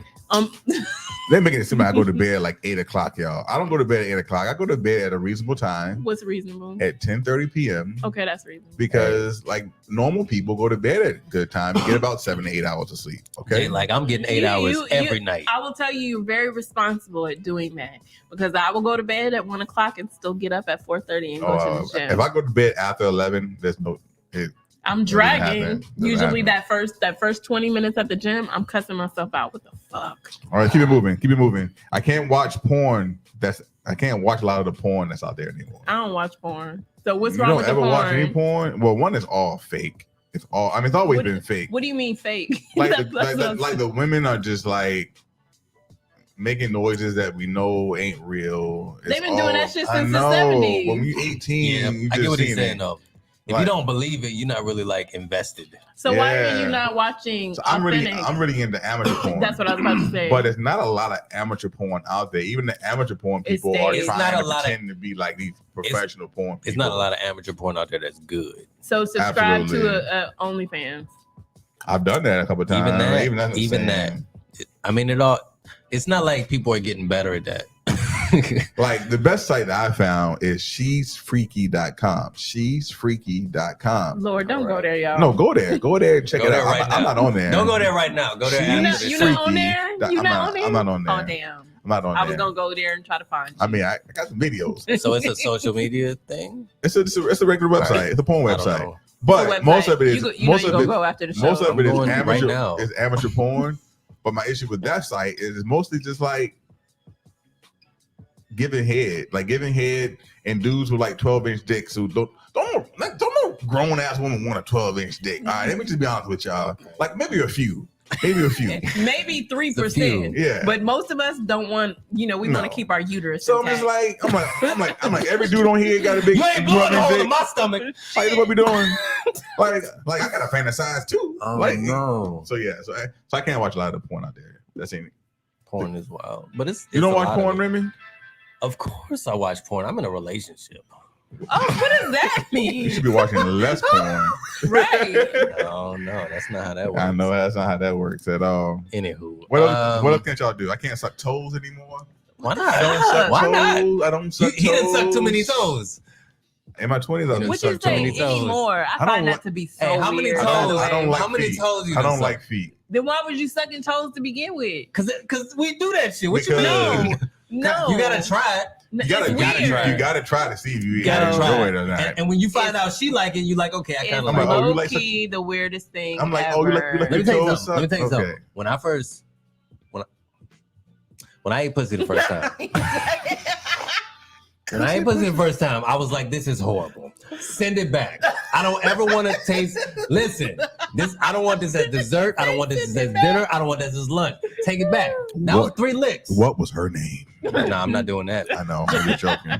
They're making it seem like I go to bed like 8 o'clock, y'all. I don't go to bed at 8 o'clock. I go to bed at a reasonable time what's reasonable? at 10:30 p.m. Okay, that's reasonable. because like normal people go to bed at a good time and get about 7 to 8 hours of sleep. Okay, Yeah, like I'm getting 8 You- hours you- every night. I will tell you, you're very responsible at doing that because I will go to bed at 1 o'clock and still get up at 4:30 and go to the gym. if I go to bed after 11, there's no. I'm Doesn't dragging. happen. Doesn't Usually happen. that first 20 minutes at the gym, I'm cussing myself out. What the fuck? All right, keep it moving. Keep it moving. I can't watch porn. I can't watch a lot of the porn that's out there anymore. I don't watch porn. So what's You wrong don't with the ever porn? watch any porn? Well, one is all fake. It's all. I mean, it's always What- been fake. What do you mean fake? Like That's- the, that's what- like the women are just like making noises that we know ain't real. It's They've been doing that shit I since the know. 70s. When you 18, Yeah, you I just get what he's seen saying it. though. If Like- you don't believe it, you're not really like invested. So why are Yeah. you not watching So I'm authentic? really into amateur porn. That's what I was about to say. But it's not a lot of amateur porn out there. Even the amateur porn It's people are there. It's trying not a to lot of- pretend to be like these professional porn people. It's not a lot of amateur porn out there that's good. So subscribe Absolutely. to a OnlyFans. I've done that a couple of times. Even that. I mean, it's not like people are getting better at that. Like the best site that I found is she'sfreaky.com. She'sfreaky.com. Lord, don't go Alright. there, y'all. No, go there. Go there and check Go it there out. right I'm now. not on there. Don't go there right now. Go there She's You after not, this. you not on freaky. there? You I'm not on there? I'm not on there. Oh damn! I'm not on I there. was gonna go there and try to find you. I mean, I got some videos. So it's a social media thing. It's a regular website. Right. It's a porn I don't website. know. But Website. most of it is you most know of you it gonna go after the show. most of it is I'm going right amateur now. is amateur porn. But my issue with that site is it's mostly just like giving head and dudes with like 12-inch dicks who don't no grown ass woman want a 12-inch dick. All right, let me just be honest with y'all. Like maybe a few. Maybe a few. Maybe 3%. few. Yeah. But most of us don't want, we want No. to keep our uterus. So I'm intact. just I'm like, every dude on here got a big. You ain't blowing a hole in my stomach. Like, what we doing? Like I gotta fantasize too. Oh like, no. So yeah, so I can't watch a lot of the porn out there. That's it. Porn is wild. But it's You don't a watch lot of porn, it. Remy? Of course I watch porn. I'm in a relationship. Oh, what does that You mean? should be watching less porn. Right. No, that's not how that works. I know that's not how that works at all. Anywho. What else can't y'all do? I can't suck toes anymore. Why I not? don't suck Why toes. not? I don't suck He didn't suck too many toes. toes. In my 20s, I What didn't What suck you say many toes. toes. anymore? I don't find like- that to be so Hey, how many weird. toes? by the I don't way. like How many feet. toes you I don't suck? like feet. Then why was you sucking toes to begin with? Cause we do that shit. What Because- you mean? No. You gotta try it. You gotta It's weird. try to see if you Gotta enjoy try it or not. And when you find out she like it, you like, okay, I It's kind of I'm like like, it. oh, you like low-key the weirdest thing I'm like, ever. oh, you like Let me your tell you toes something. Let me tell you suck? something. When I ate pussy the first time, when I ate pussy the first time, I was like, this is horrible. Send it back. I don't ever want to taste. Listen, I don't want this as dessert. I don't want this as dinner. I don't want this as lunch. Take it back. That was 3 licks. What was her name? No, I'm not doing that. I know, I'm really joking.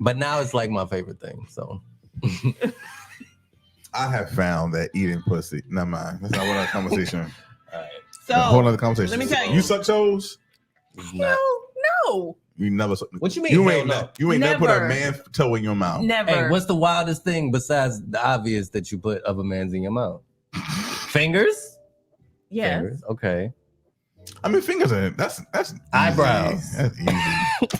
But now it's like my favorite thing. So I have found that eating pussy. Never mind. That's not what our conversation. So, A whole other conversation. let me tell you. You suck toes? it's not. no. You never suck. What you mean? You hell ain't no? you ain't never put a Never. man toe in your mouth. Never. Hey, what's the wildest thing besides the obvious that you put other man's in your mouth? Fingers? Yes. Fingers. Okay. I mean, fingers are that's easy. Eyebrows. That's easy.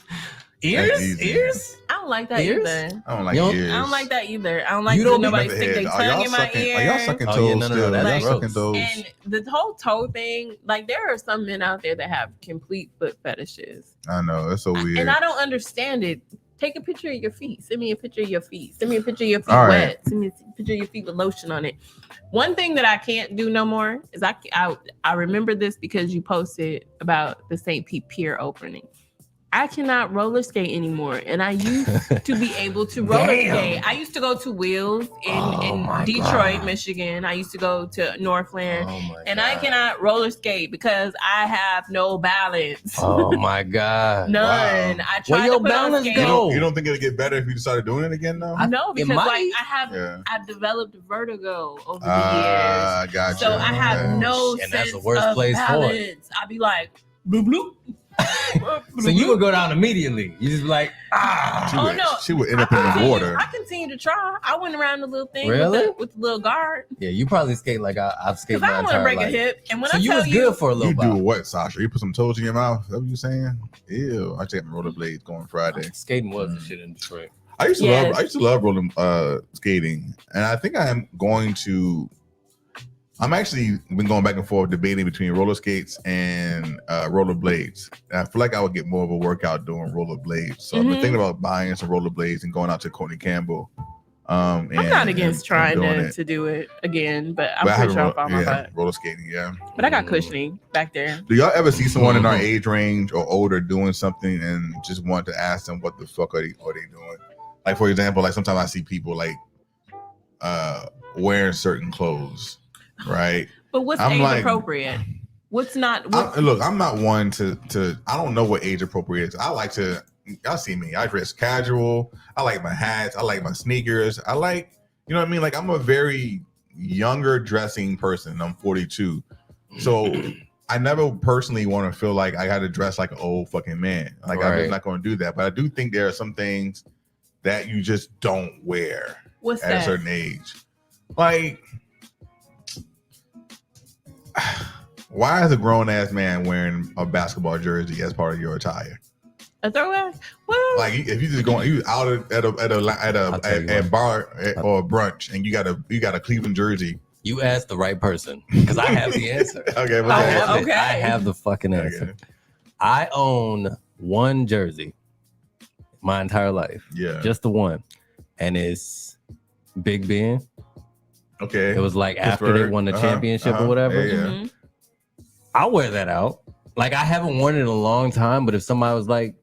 Ears? easy. Ears? I don't like that Ears? either. I don't like You don't- ears. I don't like that either. I don't like You don't that be nobody Never stick their had. Are tongue y'all in my sucking? ear. Are y'all sucking Oh, toes yeah, no, still? that's Y'all gross. sucking toes? And the whole toe thing, like there are some men out there that have complete foot fetishes. I know that's so weird. And I don't understand it. Take a picture of your feet. Send me a picture of your feet. Send me a picture of your feet All right. wet. Send me a picture of your feet with lotion on it. One thing that I can't do no more is I remember this because you posted about the St. Pete Pier opening. I cannot roller skate anymore, and I used to be able to roller Damn. skate. I used to go to Wheels in my Detroit, God. Michigan. I used to go to Northland, Oh my and God. I cannot roller skate because I have no balance. Oh my God. None. Wow. I Where tried your to put on balance skates. go? You don't think it'll get better if you started doing it again though? No, It because might. like Yeah. I've developed vertigo over the years. Gotcha. So I have Okay. no And that's sense the worst of place for it. balance. I'd be like, bloop bloop. So you would go down immediately. You just be like, She Oh, would, no. she would end up in the water. I continue to try. I went around the little thing Really? with the little guard yeah, you probably skate like I've skated because I my don't want to entire break life. a hip. And when So I you tell was you, good for a little You do while. what, Sasha? You put some toes in your mouth? Is that what you saying? Ew. I take my rollerblades going Friday. Skating was the shit in Detroit. I used to Yes. love rolling skating, and I think I'm going to. I'm actually been going back and forth debating between roller skates and rollerblades. And I feel like I would get more of a workout doing rollerblades. So I've been Mhm. thinking about buying some rollerblades and going out to Courtney Campbell. I'm not against trying doing to do it again, but I'm But I pretty sure I'll haven't fall my butt. roller skating, yeah. But I got cushioning back there. Do y'all ever see someone in our Mhm. age range or older doing something and just want to ask them what the fuck are they doing? Like for example, like sometimes I see people like wearing certain clothes, right? But what's I'm age like- appropriate? What's not? What, Look, I'm not one to I don't know what age appropriate is. I like to, y'all see me, I dress casual. I like my hats. I like my sneakers. I like, you know what I mean? Like I'm a very younger dressing person. I'm 42. So I never personally want to feel like I got to dress like an old fucking man. Like I'm Right. just not going to do that. But I do think there are some things that you just don't wear what's at a that? certain age. Like, why is a grown ass man wearing a basketball jersey as part of your attire? A throwback? Well, Like, if you just going, you out at I'll tell you a what. bar or a brunch, and you got a Cleveland jersey. You asked the right person because I have the answer. Okay, I what's that? have it. okay. I have the fucking answer. Okay. I own one jersey my entire life, Yeah. just the one, and it's Big Ben. Okay. It was like after they Pittsburgh. won the Uh-huh, championship uh-huh. or whatever. Yeah, yeah. mhm. I'll wear that out. Like I haven't worn it in a long time, but if somebody was like,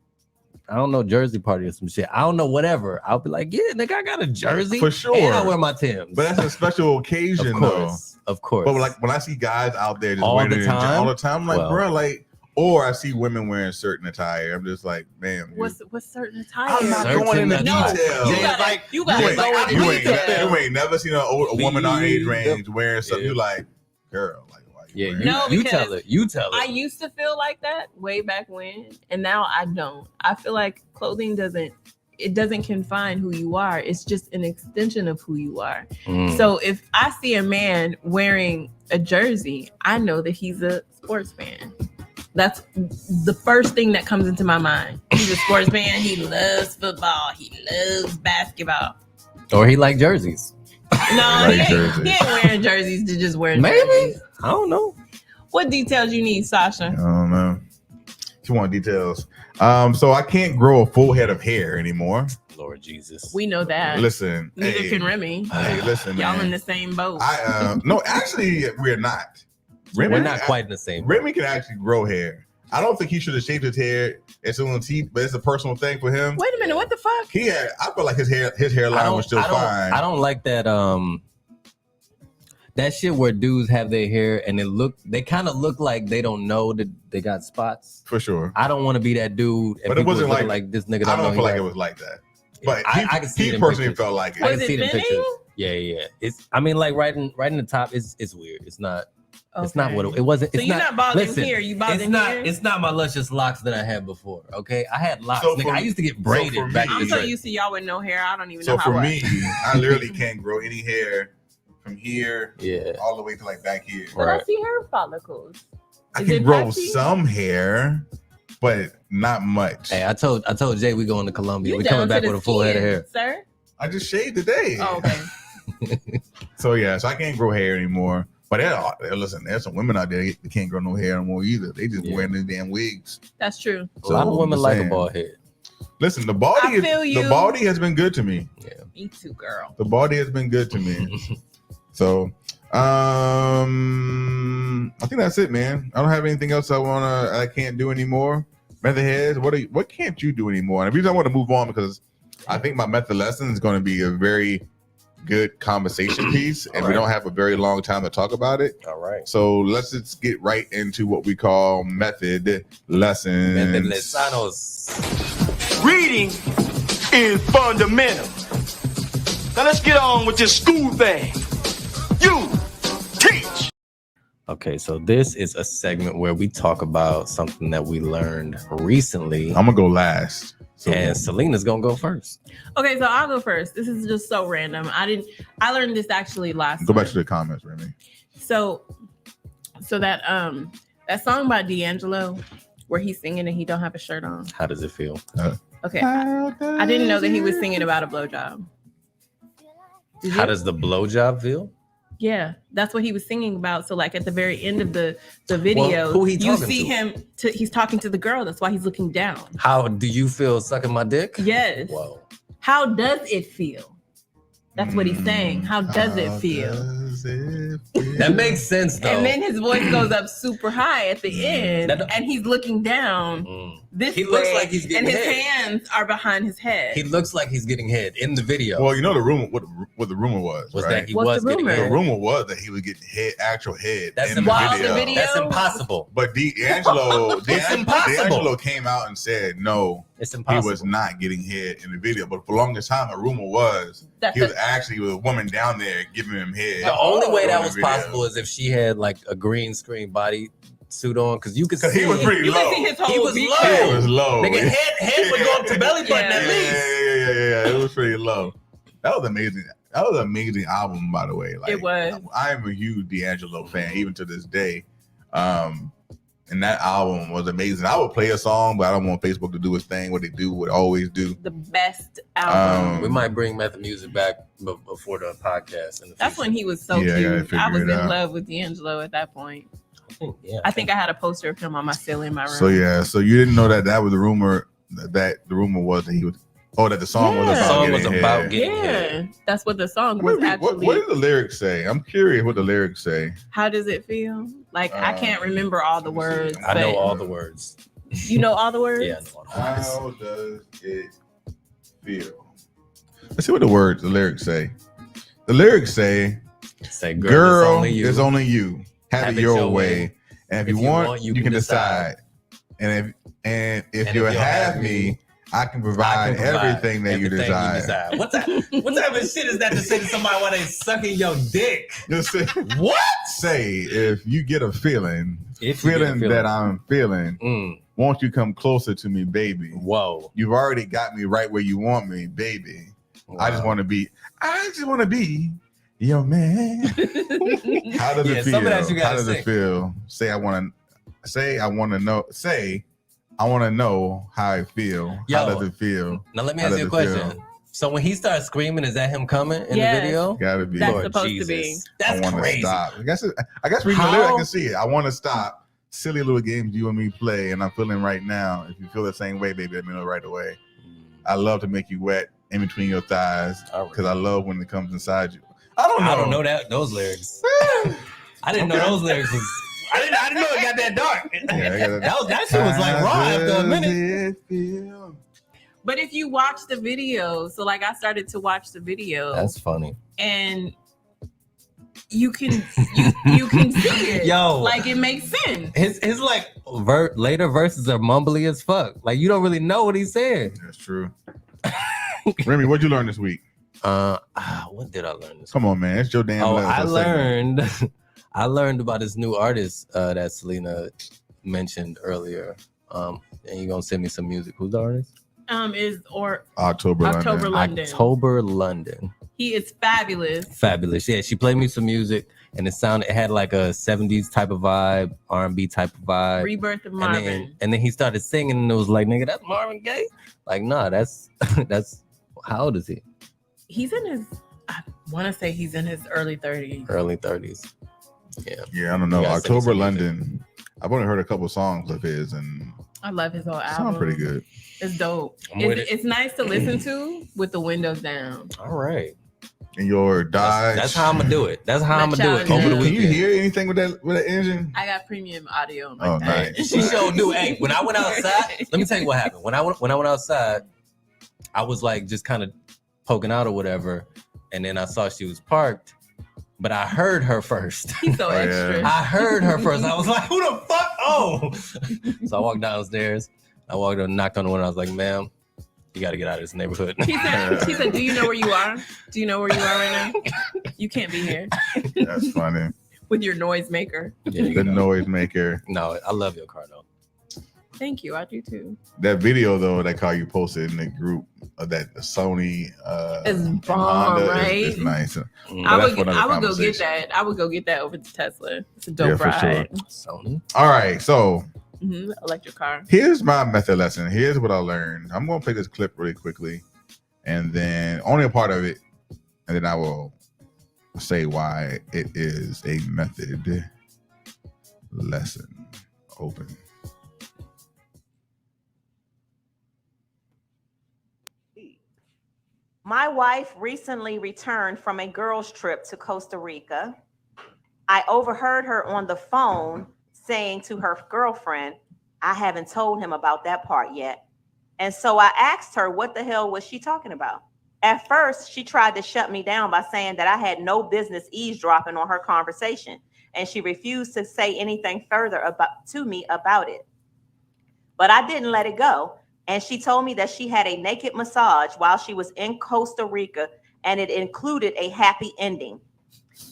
I don't know, jersey party or some shit, I don't know, whatever, I'll be like, yeah, nigga, I got a jersey For sure. and I wear my Timbs. But that's a special occasion, of though. Of course. But like when I see guys out there just All wearing the it time? all the time, I'm like, Well. bro, like, or I see women wearing certain attire. I'm just like, man, What's certain attire? I'm not Certain going into attire. detail. You You gotta, like, you gotta ain't, go into you ain't, detail. you ain't never seen a woman our age range wearing something. Yeah. You like, girl, like, why you Yeah, wearing you, No, that? you because tell it. You tell I it. used to feel like that way back when, and now I don't. I feel like clothing doesn't confine who you are. It's just an extension of who you are. Mm. So if I see a man wearing a jersey, I know that he's a sports fan. That's the first thing that comes into my mind. He's a sports fan. He loves football. He loves basketball. Or he like jerseys. No, Like he jerseys. ain't wearing jerseys to just wear Maybe. jerseys. I don't know. What details you need, Sasha? I don't know. If you want details. So I can't grow a full head of hair anymore. Lord Jesus. We know that. Listen. Neither hey, can Remy. Hey, listen, Y'all man. in the same boat. No, actually, we're not. We're not quite in the same. Remy can actually grow hair. I don't think he should have shaved his hair. It's on teeth, but it's a personal thing for him. Wait a minute, what the fuck? I feel like his hairline was still fine. I don't like that. That shit where dudes have their hair and they kind of look like they don't know that they got spots. For sure. I don't want to be that dude. And But it people wasn't looking like this nigga. I don't don't feel know like he it got- was like that. But I can see it he in personally pictures. felt like it. I Was can it see it in thinning? pictures. Yeah. It's. I mean, like right in the top. It's weird. It's not. It's not what it wasn't. So It's you're not balding listen, here. You balding It's not. here. It's not my luscious locks that I had before. Okay, I had locks. So nigga. for- I used to get so braided for back me- in I'm the so day. used to y'all with no hair. I don't even So know how. for me, I literally can't grow any hair from here Yeah. all the way to like back here. But I Right. see hair follicles. I Is can it grow patchy? some hair, but not much. Hey, I told Jay we going to Columbia. You We down coming to back the with a full head of skin, hair. sir. I just shaved today. Oh, okay. So yeah, so I can't grow hair anymore. But listen, there's some women out there that can't grow no hair anymore either. They just Yeah. wearing these damn wigs. That's true. A lot of So, women I'm like a saying. bald head. Listen, the body has been good to me. Me too, girl. The body has been good to me. So I think that's it, man. I don't have anything else I can't do anymore. Method heads, what can't you do anymore? And the reason I want to move on because I think my method lesson is going to be a very good conversation piece, and we don't have a very long time to talk about it. All right. So let's just get right into what we call method lessons. Method lesanos. Reading is fundamental. Now let's get on with this school thing. You teach. Okay, so this is a segment where we talk about something that we learned recently, I'm gonna go last. So and Selena's gonna go first. Okay, so I'll go first. This is just so random. I learned this actually last go back month. to the comments, Remy. So that song by D'Angelo where he's singing and he don't have a shirt on. How does it feel? Okay, I didn't know that he was singing about a blowjob. Did How you? does the blowjob feel? Yeah, that's what he was singing about. So like at the very end of the video, Well, who he you talking see to? him. He's talking to the girl. That's why he's looking down. How do you feel sucking my dick? Yes. Whoa. How does it feel? That's what he's saying. How does it feel? That makes sense though. And then his voice goes up super high at the end, That- and he's looking down this He looks way, like he's getting and his head. hands are behind his head. He looks like he's getting head in the video. Well, you know the rumor. What the rumor was was right? that he What's was the getting rumor? The head. rumor was that he was getting actual head That's in the While video. the video- That's impossible. But D'Angelo impossible. came out and said no, It's he impossible. was not getting head in the video. But for the longest time, a rumor was That- he was actually with a woman down there giving him head. The only way that in the was video. possible is if she had like a green screen body suit on, because you could 'Cause see he was pretty You low. can see his whole He was beach. low. He was low. Nigga, head would go up to belly button Yeah. at least. Yeah. It was pretty low. That was amazing. That was an amazing album, by the way. Like, It was. I am a huge D'Angelo fan, even to this day. And that album was amazing. I would play a song, but I don't want Facebook to do its thing. What they do, would always do. The best album. We might bring Method Music back before the podcast. In the That's future. when he was so Yeah, I gotta cute. figure I was it in out. love with D'Angelo at that point. Yeah. I think I had a poster of him on my ceiling in my room. So yeah, so you didn't know that was the rumor. That the rumor was that he was. Oh, that the song was Yeah. about. The song was getting about head. getting Yeah, head. that's what the song What, was actually. what did the lyrics say? I'm curious what the lyrics say. How does it feel? Like I can't remember all the let me see. words. I know but all the words. You know all the words? Yeah, I know all the words. How does it feel? Let's see what the lyrics say. The lyrics say, Say, girl, it's only you. it's only you. Have it your way. And if you want, you can decide. And if you'll have me, I can provide everything that you desire. What type of shit is that to say to somebody while they sucking your dick? What? Say, if you get a feeling that I'm feeling, won't you come closer to me, baby? Whoa. You've already got me right where you want me, baby. Wow. I just want to be your man. How does it feel? How does it feel? Say, I want to know how I feel. Yo, how does it feel? Now let me ask you a question. So when he starts screaming, is that him coming in the video? Gotta be. That's supposed to be. That's crazy. Stop. I guess reading the lyric, I can see it. I want to stop. Silly little games you and me play, and I'm feeling right now. If you feel the same way, baby, let me know right away. I love to make you wet in between your thighs because I love when it comes inside you. I don't know those lyrics. I didn't know those lyrics was. I didn't know it got that dark. That shit was like raw after a minute. But if you watch the video, so like I started to watch the video. That's funny. And you can see it. Yo, like it makes sense. His like later verses are mumbly as fuck. Like you don't really know what he's saying. That's true. Remy, what'd you learn this week? What did I learn this week? Come on, man. It's your damn I learned about this new artist that Selena mentioned earlier. And you're gonna send me some music. Who's the artist? October London. October London. He is fabulous. Fabulous. Yeah, she played me some music and it had like a 70s type of vibe, R&B type of vibe. Rebirth of Marvin. And then he started singing and it was like, nigga, that's Marvin Gaye? Like, nah, that's how old is he? He's in his, I want to say he's in his early 30s. Early 30s. Yeah, I don't know. October London. I've only heard a couple songs of his and I love his whole album. Sound pretty good. It's dope. It's nice to listen to with the windows down. All right. And your Dodge. That's how I'm gonna do it. That's how I'm gonna do it. Over the weekend. Can you hear anything with that engine? I got premium audio. Oh, nice. She sure do. Hey, when I went outside, let me tell you what happened. When I went outside, I was like just kind of poking out or whatever, and then I saw she was parked. But I heard her first. He's so extra. I heard her first. I was like, who the fuck? Oh. So I walked downstairs. I walked up and knocked on the window. I was like, ma'am, you got to get out of this neighborhood. She said, do you know where you are? Do you know where you are right now? You can't be here. That's funny. With your noisemaker. Yeah, the noisemaker. No, I love your car, though. Thank you. I do, too. That video, though, that car you posted in the group of that Sony. It's bomb, right? It's nice. I would go get that. I would go get that over to Tesla. It's a dope ride. Sure. Sony. All right, so. Electric car. Here's my method lesson. Here's what I learned. I'm going to play this clip really quickly, and then only a part of it, and then I will say why it is a method lesson. Open. My wife recently returned from a girls' trip to Costa Rica. I overheard her on the phone saying to her girlfriend, I haven't told him about that part yet. And so I asked her, what the hell was she talking about? At first, she tried to shut me down by saying that I had no business eavesdropping on her conversation, and she refused to say anything further to me about it. But I didn't let it go, and she told me that she had a naked massage while she was in Costa Rica, and it included a happy ending.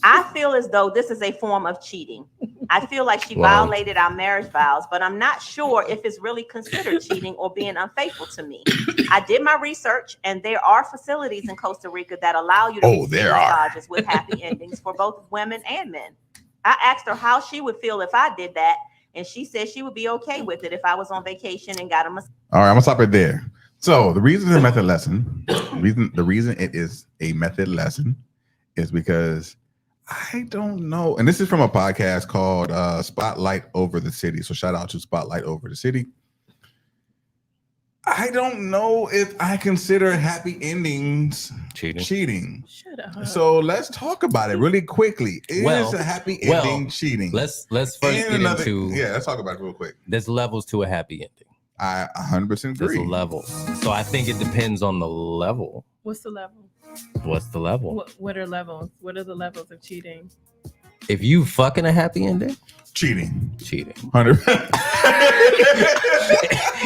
I feel as though this is a form of cheating. I feel like she violated our marriage vows, but I'm not sure if it's really considered cheating or being unfaithful to me. I did my research, and there are facilities in Costa Rica that allow you to receive massages with happy endings for both women and men. I asked her how she would feel if I did that, and she said she would be okay with it if I was on vacation and got a massage. All right, I'm gonna stop right there. So the reason it's a method lesson, the reason it is a method lesson is because I don't know. And this is from a podcast called Spotlight Over the City. So shout out to Spotlight Over the City. I don't know if I consider happy endings cheating. Shut up. So let's talk about it really quickly. Is a happy ending cheating? Let's first get into. Yeah, let's talk about it real quick. There's levels to a happy ending. I 100% agree. There's levels. So I think it depends on the level. What's the level? What's the level? What are levels? What are the levels of cheating? If you fucking a happy ending, Cheating. 100%.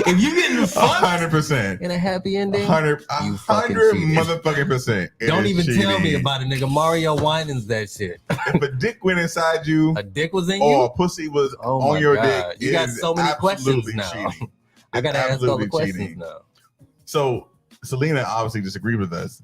If you getting fucked 100%. in a happy ending, 100 you fucking 100 cheated. motherfucking percent. It Don't is even tell me cheating. about it, nigga. Mario Winans that shit. If a dick went inside you, A dick was in or you. a pussy was Oh on my your God. dick, You it got is so many questions absolutely now. cheating. I gotta ask all the absolutely questions cheating. now. So Selena obviously disagreed with us.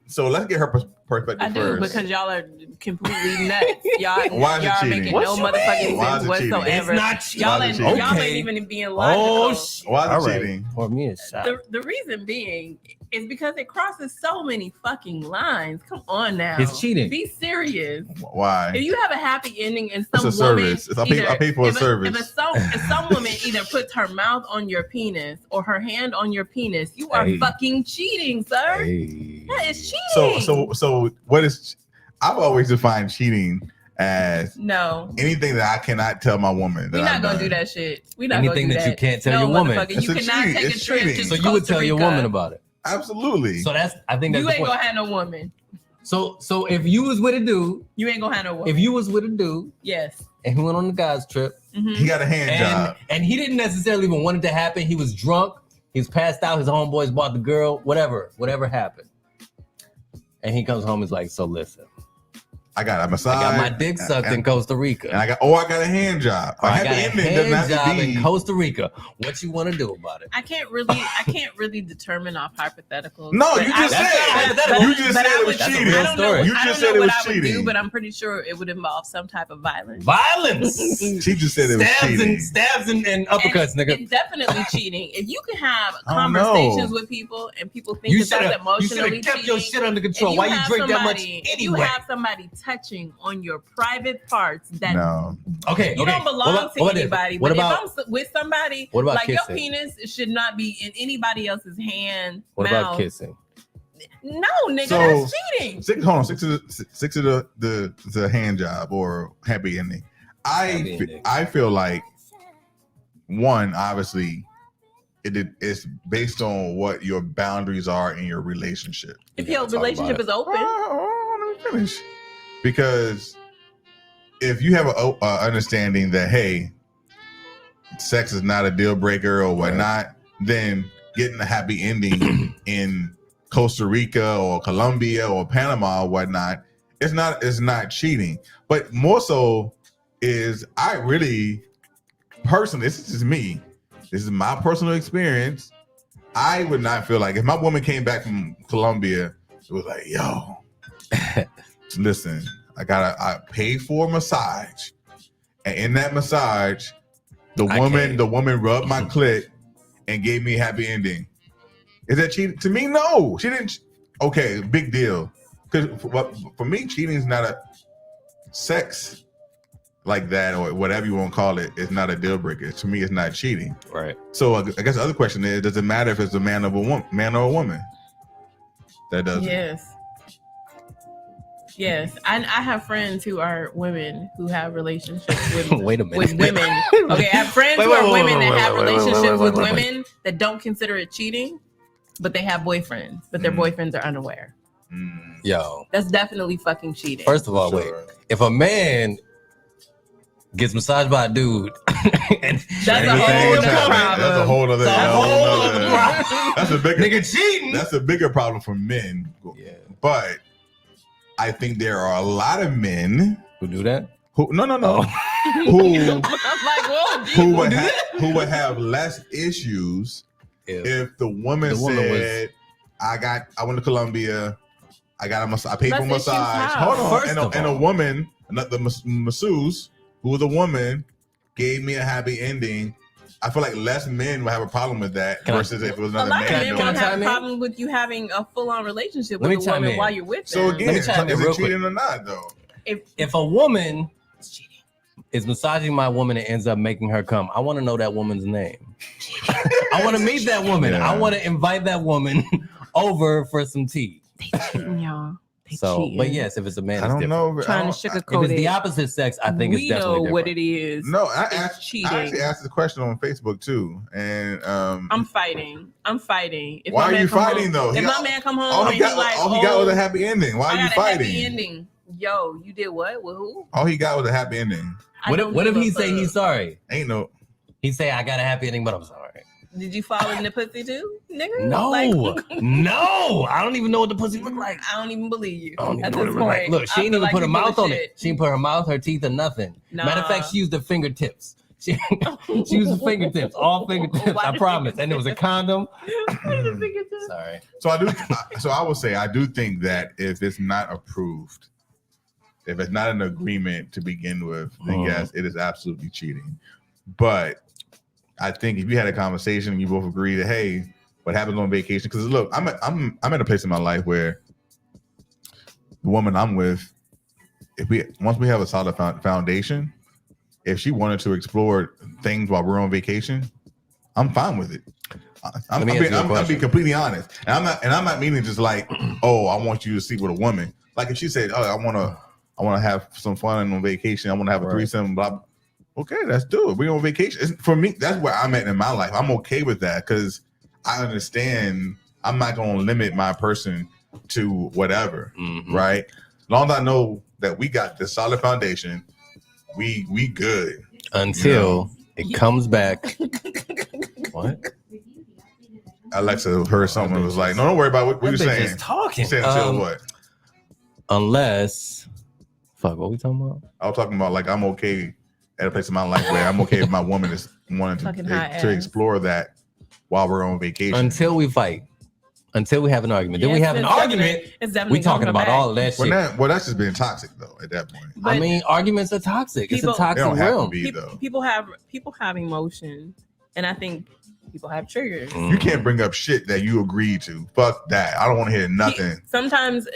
So let's get her perspective I do first. because y'all are completely nuts. Y'all, Why is it y'all are cheating? making What no you motherfucking mean? Why is sense it cheating? whatsoever. It's not cheating. Y'all Why is ain't, it cheating? y'all Okay. ain't even being logical. Oh shit! Why is it All right. cheating? Pour me a shot. The reason being is because it crosses so many fucking lines. Come on now. It's cheating. Be serious. Why? If you have a happy ending and some It's a woman, service. I pay for a service. If some woman either puts her mouth on your penis or her hand on your penis, you are Hey. fucking cheating, sir. Hey. That is cheating. So what is? I've always defined cheating as No. anything that I cannot tell my woman. We're not gonna do that shit. We're not Anything gonna do that you can't tell your woman. motherfucker, You It's a cannot cheat. take a It's trip cheating. to So you would Costa tell your Rica. woman about it. Absolutely. So I think that's You the ain't point. gonna have no woman. So if you was with a dude, You ain't gonna have no woman. if you was with a dude yes. and he went on the guy's trip Mhm. He got a hand job. and he didn't necessarily even want it to happen. He was drunk. He was passed out. His homeboys bought the girl. Whatever happened. And he comes home. He's like, so listen, I got a massage. I got my dick sucked in Costa Rica. And I got a hand job. Or A I got a happy ending doesn't hand have job to be. in Costa Rica. What you want to do about it? I can't really determine off hypotheticals. No, but you just I- said. but- You just but said I it was would- That's a cheating. real I don't know. story. You I just don't said know it what was I would do, cheating. but I'm pretty sure it would involve some type of violence. Violence. She just said it was cheating. Stabs and uppercuts, nigga. It's definitely cheating. If you can have I don't know. conversations with people and people think You that should that's have emotionally kept cheating. your shit under if control. Why you have drink that much somebody- If you anyway? have somebody touching on your private parts that No. Okay, you don't belong to anybody. What But about if I'm with somebody, what about like your kissing? penis should not be in anybody else's hand. what mouth. about kissing? No, nigga, So- that's cheating. Six to the hand job or happy ending. Happy ending. I feel like one, obviously, it's based on what your boundaries are in your relationship. If your relationship is open, Let me finish. Because if you have a understanding that hey, sex is not a deal breaker or whatnot, then getting a happy ending in Costa Rica or Colombia or Panama or whatnot, it's not cheating. But more so is I really personally, this is just me. This is my personal experience. I would not feel like if my woman came back from Colombia, it was like, yo, listen, I paid for a massage. And in that massage, the woman rubbed my clit and gave me a happy ending. Is that cheating? To me, no. She didn't. Okay, big deal. Because for me, cheating is not a sex like that or whatever you want to call it. It's not a deal breaker. To me, it's not cheating. Right. So I guess the other question is: does it matter if it's a man or a woman? That doesn't. Yes, I have friends who are women who have relationships with Wait a minute. with women. Okay, I have friends who are women that have relationships with women that don't consider it cheating, but they have boyfriends, but their boyfriends are unaware. Yo. That's definitely fucking cheating. First of all, wait. If a man gets massaged by a dude, and That's a whole other problem. That's a whole other. That's a whole other problem. That's a bigger nigga cheating. That's a bigger problem for men. Yeah. But I think there are a lot of men Who do that? who no Oh. who I'm like, whoa, who would have less issues if the woman said, I went to Colombia, I paid for a Less issues massage. how? Hold on, First of and a all. woman, the masseuse, who was a woman, gave me a happy ending. I feel like less men would have a problem with that versus if it was a another lot of man men doing won't it. have a problem with you having a full-on relationship Let with me a chime woman in. while you're with So them. again, Let me chime in is real it cheating quick. or not though? If a woman is massaging my woman and ends up making her come, I want to know that woman's name. I want to meet that woman. Yeah. I want to invite that woman over for some tea. Cheating, y'all. So, but cheating. yes, if it's a man, I it's don't different. know. Trying to If sugarcoat it's it. the opposite sex, I think it's We definitely know different. what it is. No, I It's actually asked the question on Facebook too, and I'm fighting. If why my are man you come fighting home, though? If my man come home all and he he got, like, all he got was a happy ending. Why I are you got a happy fighting? ending. Yo, you did what? With who? All he got was a happy ending. What if he say he's sorry? Ain't no. He say I got a happy ending, but I'm sorry. Did you fall in the pussy too, nigga? No, no, I don't even know what the pussy look like. I don't even believe you. I don't even At know what this it look like. point, Look, she I ain't feel even like put her you mouth on bullshit. it. She didn't put her mouth, her teeth, or nothing. Matter of fact, Nah. she used the fingertips. She used the fingertips, all fingertips. Why I the promise. And it was a condom. fingertips? Sorry. So I would say I do think that if it's not approved, if it's not an agreement to begin with, then yes, it is absolutely cheating. But I think if you had a conversation and you both agree that, hey, what happens on vacation? Because look, I'm at a place in my life where the woman I'm with, once we have a solid foundation, if she wanted to explore things while we're on vacation, I'm fine with it. I'm being completely honest, and I'm not meaning just like, oh, I want you to sleep with a woman. Like if she said, oh, I want to have some fun on vacation, I want to have a threesome, blah, blah. Okay, let's do it. We're on vacation. For me, that's where I'm at in my life. I'm okay with that because I understand I'm not going to limit my person to whatever, right? As long as I know that we got this solid foundation, we good. Until it comes back. What? Alexa heard something and was like, no, don't worry about what you're saying. Just talking. You saying until what? Unless, fuck, what we talking about? I was talking about like I'm okay at a place in my life where I'm okay if my woman is wanting to explore that while we're on vacation. Until we fight. Until we have an argument. Then we have an argument. We talking about all of that shit. Well, that's just being toxic though at that point. But I mean, arguments are toxic. It's a toxic realm. People have emotions, and I think people have triggers. You can't bring up shit that you agreed to. Fuck that. I don't want to hear nothing. Sometimes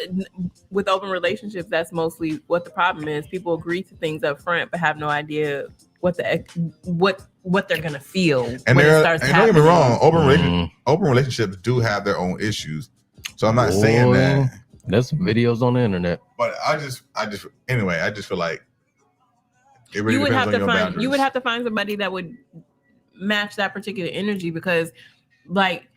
with open relationships, that's mostly what the problem is. People agree to things up front, but have no idea what they're gonna feel and when it starts and happening. don't get me wrong, open relationships do have their own issues. So I'm not saying that. There's some videos on the internet. But I just feel like it really you would depends have on to your find boundaries. you would have to find somebody that would match that particular energy, because like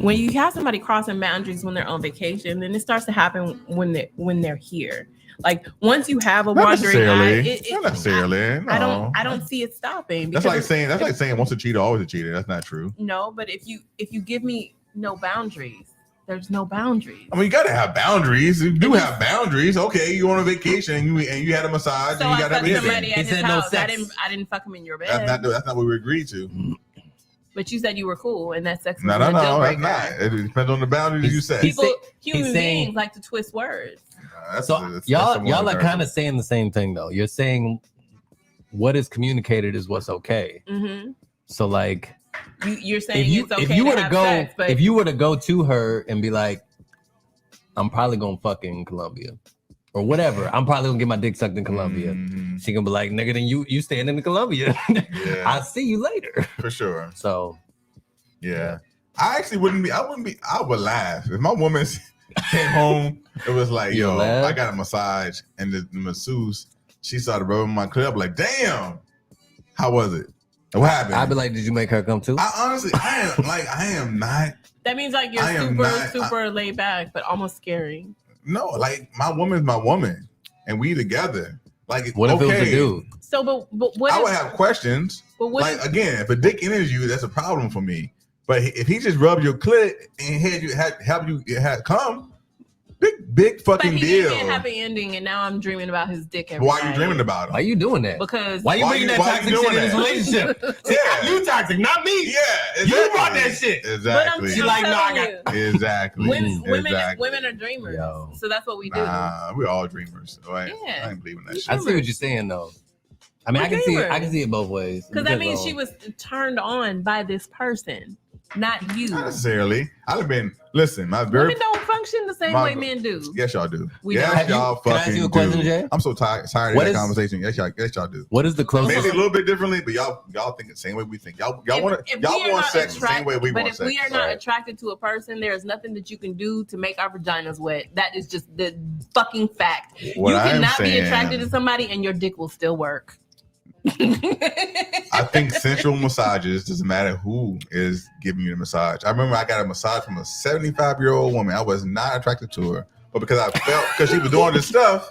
when you have somebody crossing boundaries when they're on vacation, then it starts to happen when they're here. Like once you have a wandering eye, not necessarily. No. I don't see it stopping. That's like saying once a cheater, always a cheater. That's not true. No, but if you give me no boundaries, there's no boundaries. I mean, you gotta have boundaries. You do have boundaries. Okay, you on a vacation and you had a massage So and you I got fucked somebody at He his said no house. sex. I didn't fuck him in your bed. That's not what we agreed to. But you said you were cool, and that sex was No, a deal that's breaker. not. It depends on the boundaries you set. Human beings like to twist words. Y'all are kind of saying the same thing though. You're saying what is communicated is what's okay. Mm-hmm. So like, you're saying it's okay if you were to go, sex, but if you were to go to her and be like, I'm probably gonna fuck in Colombia or whatever. I'm probably gonna get my dick sucked in Colombia. Mm-hmm. She gonna be like, nigga, then you staying in Colombia. Yeah. I'll see you later. For sure. So yeah. I actually wouldn't be. I would laugh if my woman came home. It was like, yo, I got a massage, and the masseuse, she started rubbing my clit. I'm like, damn, how was it? What happened? I'd be like, did you make her come too? I am not. That means like you're super laid back, but almost scary. No, like my woman's my woman, and we together. Like, what if it was a dude? So, but what? I would have questions. But what again, if a dick enters you, that's a problem for me. But if he just rubbed your clit and help you come, big fucking deal. But he gave me a happy ending, and now I'm dreaming about his dick every Why night. are you dreaming about him? Why are you doing that? Because why you bringing that toxic shit in this relationship? Yeah, you toxic, not me. Yeah, exactly. You brought that shit. Exactly. She like, no, I got exactly. Women are dreamers, so that's what we do. We're all dreamers. Right? Yeah. I ain't believing that shit. I see what you're saying though. I mean, I can see it both ways. Because that means she was turned on by this person. not you. Not necessarily. I'd have been. Listen, my very. Women don't function the same way men do. Yes, y'all do. We yes, don't. y'all Can I fucking ask you a question, do. Jay? I'm so tired of that conversation. Yes, y'all do. What is the closest? Maybe a little bit differently, but y'all think the same way we think. Y'all want sex the same way we want sex. But if we are not attracted to a person, there is nothing that you can do to make our vaginas wet. That is just the fucking fact. What you I'm cannot be saying- attracted to somebody and your dick will still work. I think sensual massages doesn't matter who is giving you the massage. I remember I got a massage from a 75-year-old woman. I was not attracted to her, but because she was doing this stuff,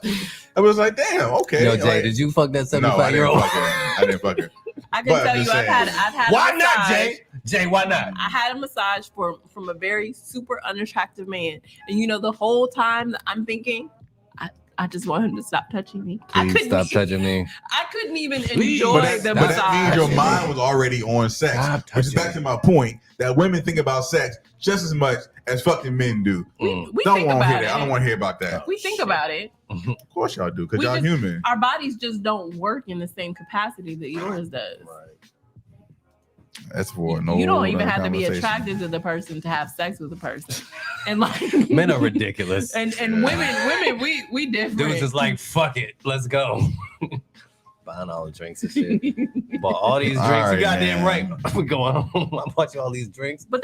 I was like, damn, okay. Yo, Jay, did you fuck that 75-year-old? No, I didn't fuck her. I can tell you, I've had. Why a not, massage. Jay? Jay, why not? I had a massage from a very super unattractive man, and the whole time that I'm thinking, I just want him to stop touching me. Please stop touching me. I couldn't even enjoy the But massage. that means your mind was already on sex. Stop Which is back to my point that women think about sex just as much as fucking men do. We Don't think want to about hear it. that. I don't want to hear about that. We think about it. Of course y'all do, because We y'all just- human. Our bodies just don't work in the same capacity that yours does. That's for no. You don't even have to be conversation. attracted to the person to have sex with the person. And Men are ridiculous. And women, we different. Dudes is like, fuck it, let's go. Buying all the drinks and shit. Bought all these drinks. All right, You goddamn man. right. We're going home. I bought you all these drinks. But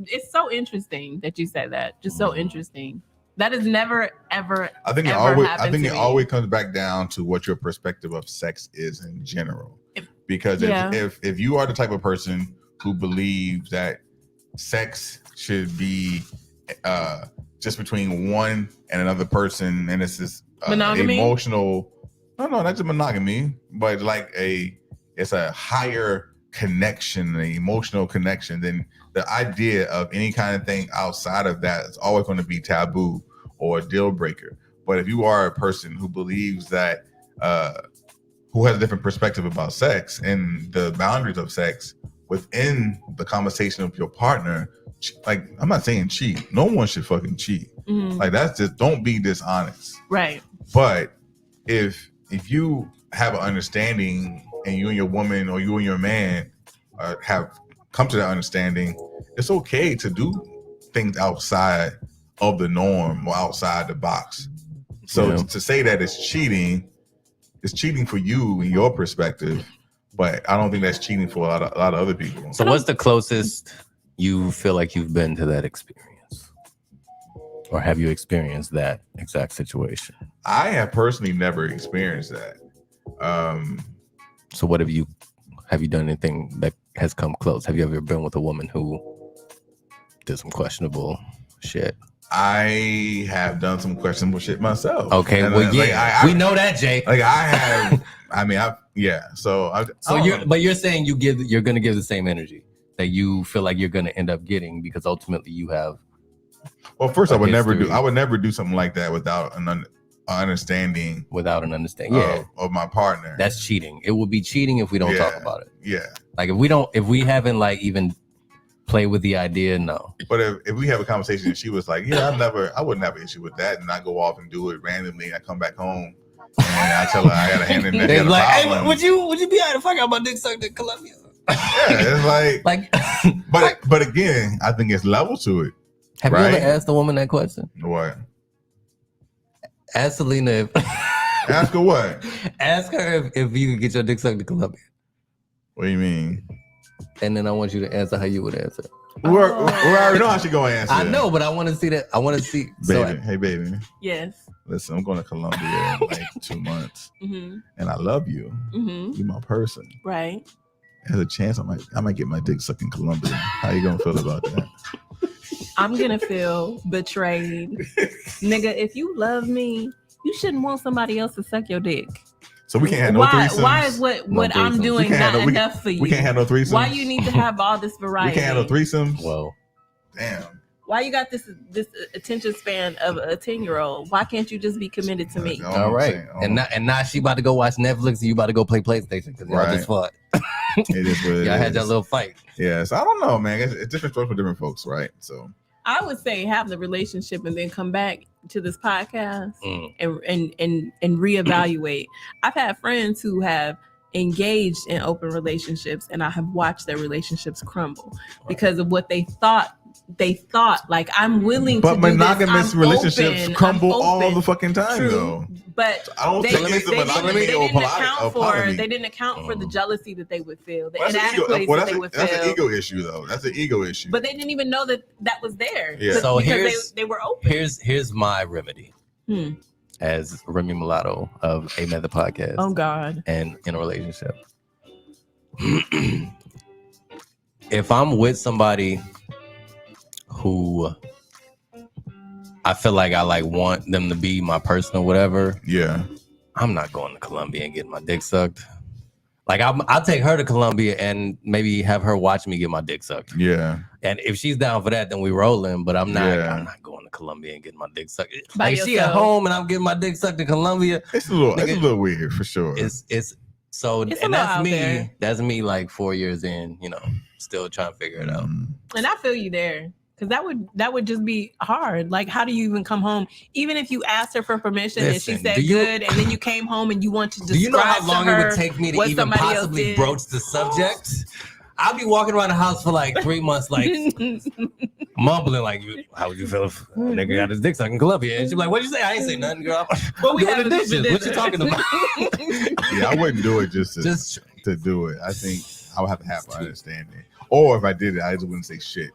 it's so interesting that you said that. Just so interesting. That has never ever. I think it ever always. I happened think to it me. always comes back down to what your perspective of sex is in general. Because Yeah. if you are the type of person who believes that sex should be just between one and another person, and it's this Monogamy? emotional. No, not just monogamy, but like it's a higher connection, an emotional connection. Then the idea of any kind of thing outside of that is always going to be taboo or a deal breaker. But if you are a person who believes that, who has a different perspective about sex and the boundaries of sex within the conversation of your partner, like, I'm not saying cheat. No one should fucking cheat. Mhm. Like, that's just, don't be dishonest. Right. But if you have an understanding and you and your woman or you and your man have come to that understanding, it's okay to do things outside of the norm or outside the box. So to say that it's cheating for you in your perspective, but I don't think that's cheating for a lot of other people. So what's the closest you feel like you've been to that experience? Or have you experienced that exact situation? I have personally never experienced that. So what have you done anything that has come close? Have you ever been with a woman who did some questionable shit? I have done some questionable shit myself. Okay, And, well, yeah, we know that, Jay. Like I have, yeah. So you're saying you're gonna give the same energy that you feel like you're gonna end up getting because ultimately you have. Well, first, a I would history. never do something like that without an understanding. Without an understanding, yeah, of my partner. that's cheating. It would be cheating if we don't talk about it. Yeah. Like if we haven't like even play with the idea, no. But if we have a conversation and she was like, yeah, I wouldn't have an issue with that, and I go off and do it randomly, and I come back home and I tell her I got a hand in there. They're like, hey, would you be able to fuck out my dick sucked in Colombia? Yeah, it's like but again, I think it's level to it. Have right? you ever asked a woman that question? What? Ask Selena if Ask her what? ask her if you could get your dick sucked in Colombia. What do you mean? And then I want you to answer how you would answer. We already know how she gonna answer. I know, but I want to see that. I want to see. Baby, hey baby. Yes. Listen, I'm going to Colombia in like 2 months, Mm-hmm. and I love you. Mm-hmm. You're my person. Right. There's a chance I might get my dick sucked in Colombia. How you gonna feel about that? I'm gonna feel betrayed. Nigga, if you love me, you shouldn't want somebody else to suck your dick. So we can't have no threesomes. Why is what I'm threesomes. doing not enough for you? We can't have no threesomes. Why you need to have all this We variety? can't have no threesomes. Whoa. Damn. Why you got this attention span of a 10-year-old? Why can't you just be committed to me? That's all All right. I'm saying. And now she about to go watch Netflix and you about to go play PlayStation because y'all just fought. It is what it Y'all had is. that little fight. Yes, I don't know, man. It's different strokes for different folks, right? So I would say have the relationship and then come back to this podcast Mm. and reevaluate. I've had friends who have engaged in open relationships, and I have watched their relationships crumble because of what they thought. They thought, like, I'm willing But to do this. monogamous I'm relationships open, crumble I'm all open. the fucking time, True, though. but I don't think it's the monogamy or polygamy. They didn't account for the jealousy that they would feel, the Well, inadequacies that they would feel. That's an ego issue, though. That's an ego issue. But they didn't even know that was there. Yeah. So because they were open. Here's my remedy. Hmm. As Remy Mulatto of A Method Podcast. Oh God. And in a relationship. If I'm with somebody who I feel like I like want them to be my person or whatever, yeah, I'm not going to Colombia and getting my dick sucked. Like I'll take her to Colombia and maybe have her watch me get my dick sucked. Yeah. And if she's down for that, then we rolling. But I'm not. Yeah. I'm not going to Colombia and getting my dick sucked. By Like she at yourself. home and I'm getting my dick sucked in Colombia. It's a little weird for sure. It's so It's a and lot that's out me. there. That's me like 4 years in, still trying to figure it out. And I feel you there. Because that would just be hard. Like, how do you even come home? Even if you asked her for permission and she Listen, said good, and then you came home and you want to describe Do you know how long to it her would take me to what even somebody else possibly did? broach the subject? I'll be walking around the house for like 3 months, like mumbling, like, "How would you feel if a nigga got his dick sucked in Colombia?" And she's like, "What'd you say?" I ain't say nothing, girl. Well, we Doing had the dishes. What you talking about? Yeah, I wouldn't do it just to do it. I think I would have to have her understanding. Or if I did it, I just wouldn't say shit.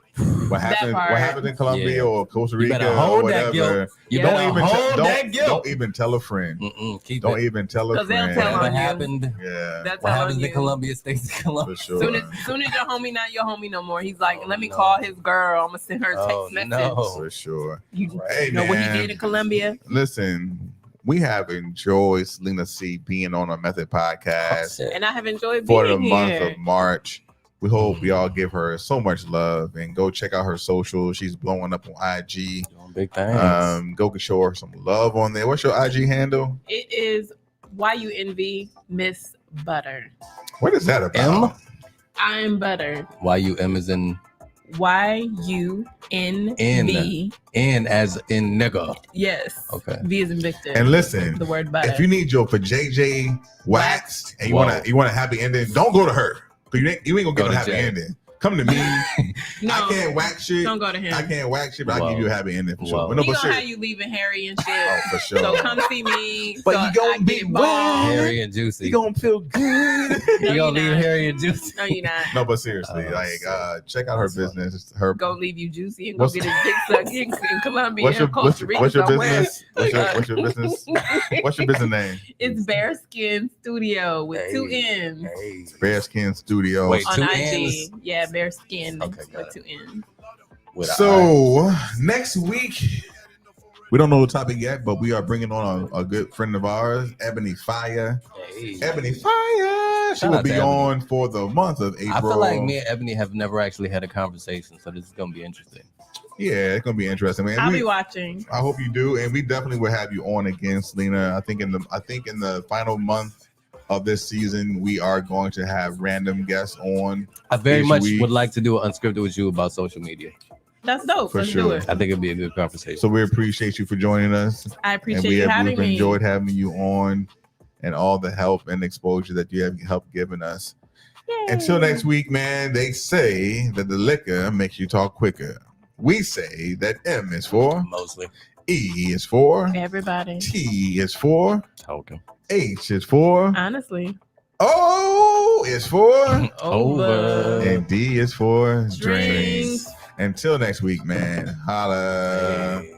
What happened in Colombia or Costa Rica or whatever. Don't even tell a friend. Don't even tell a friend. What happened? Yeah. What happens in Colombia stays in Colombia. For sure. Soon as your homie not your homie no more, he's like, let me call his girl. I'm gonna send her a text message. No. For sure. You Hey, know what he man. did in Colombia? Listen, we have enjoyed Selena C being on our Method Podcast And I have enjoyed for being the here. month of March. We hope y'all give her so much love and go check out her socials. She's blowing up on IG. Big thanks. Go show her some love on there. What's your IG handle? It is YUNV Miss Butter. What is that about? I'm Butter. YUM is in YUNV. N as in nigga. Yes. Okay. V is in Victor. And listen, the word butter. if you need your for JJ waxed and you want a happy ending, don't go to her. Because you ain't gonna get a happy ending. Come to me. No, I can't wax shit. Don't go to him. I can't wax shit, but I'll give you a happy ending for sure. We gonna have you leaving Harry and shit. Oh, for sure. So come see me. But so you gonna I be get involved. Harry and Juicy. You gonna feel good. You gonna leave Harry and Juicy? No, you're not. No, but seriously, check out her business. Her Go leave you Juicy and go get his dick sucked in Colombia. What's your Costa Rica, business? somewhere. What's your business? What's your business name? It's Bearskin Studio with 2 N's. Bearskin Studio. Wait, on 2 IG. N's? Yeah, Bearskin Okay, with 2 N's. So next week, we don't know the topic yet, but we are bringing on a good friend of ours, Ebony Fire. Ebony Fire. She will be on for the month of April. I feel like me and Ebony have never actually had a conversation, so this is gonna be interesting. Yeah, it's gonna be interesting, man. I'll be watching. I hope you do, and we definitely will have you on again, Selena. I think in the final month of this season, we are going to have random guests on. I very much would like to do an unscripted with you about social media. That's dope. For Let's sure. do it. I think it'd be a good conversation. So we appreciate you for joining us. I appreciate you having we've me. enjoyed having you on and all the help and exposure that you have helped giving us. Yay. Until next week, man, they say that the liquor makes you talk quicker. We say that M is for mostly, E is for everybody, T is for talking, H is for honestly, O is for over, and D is for drinks. Until next week, man. Holla. Hey.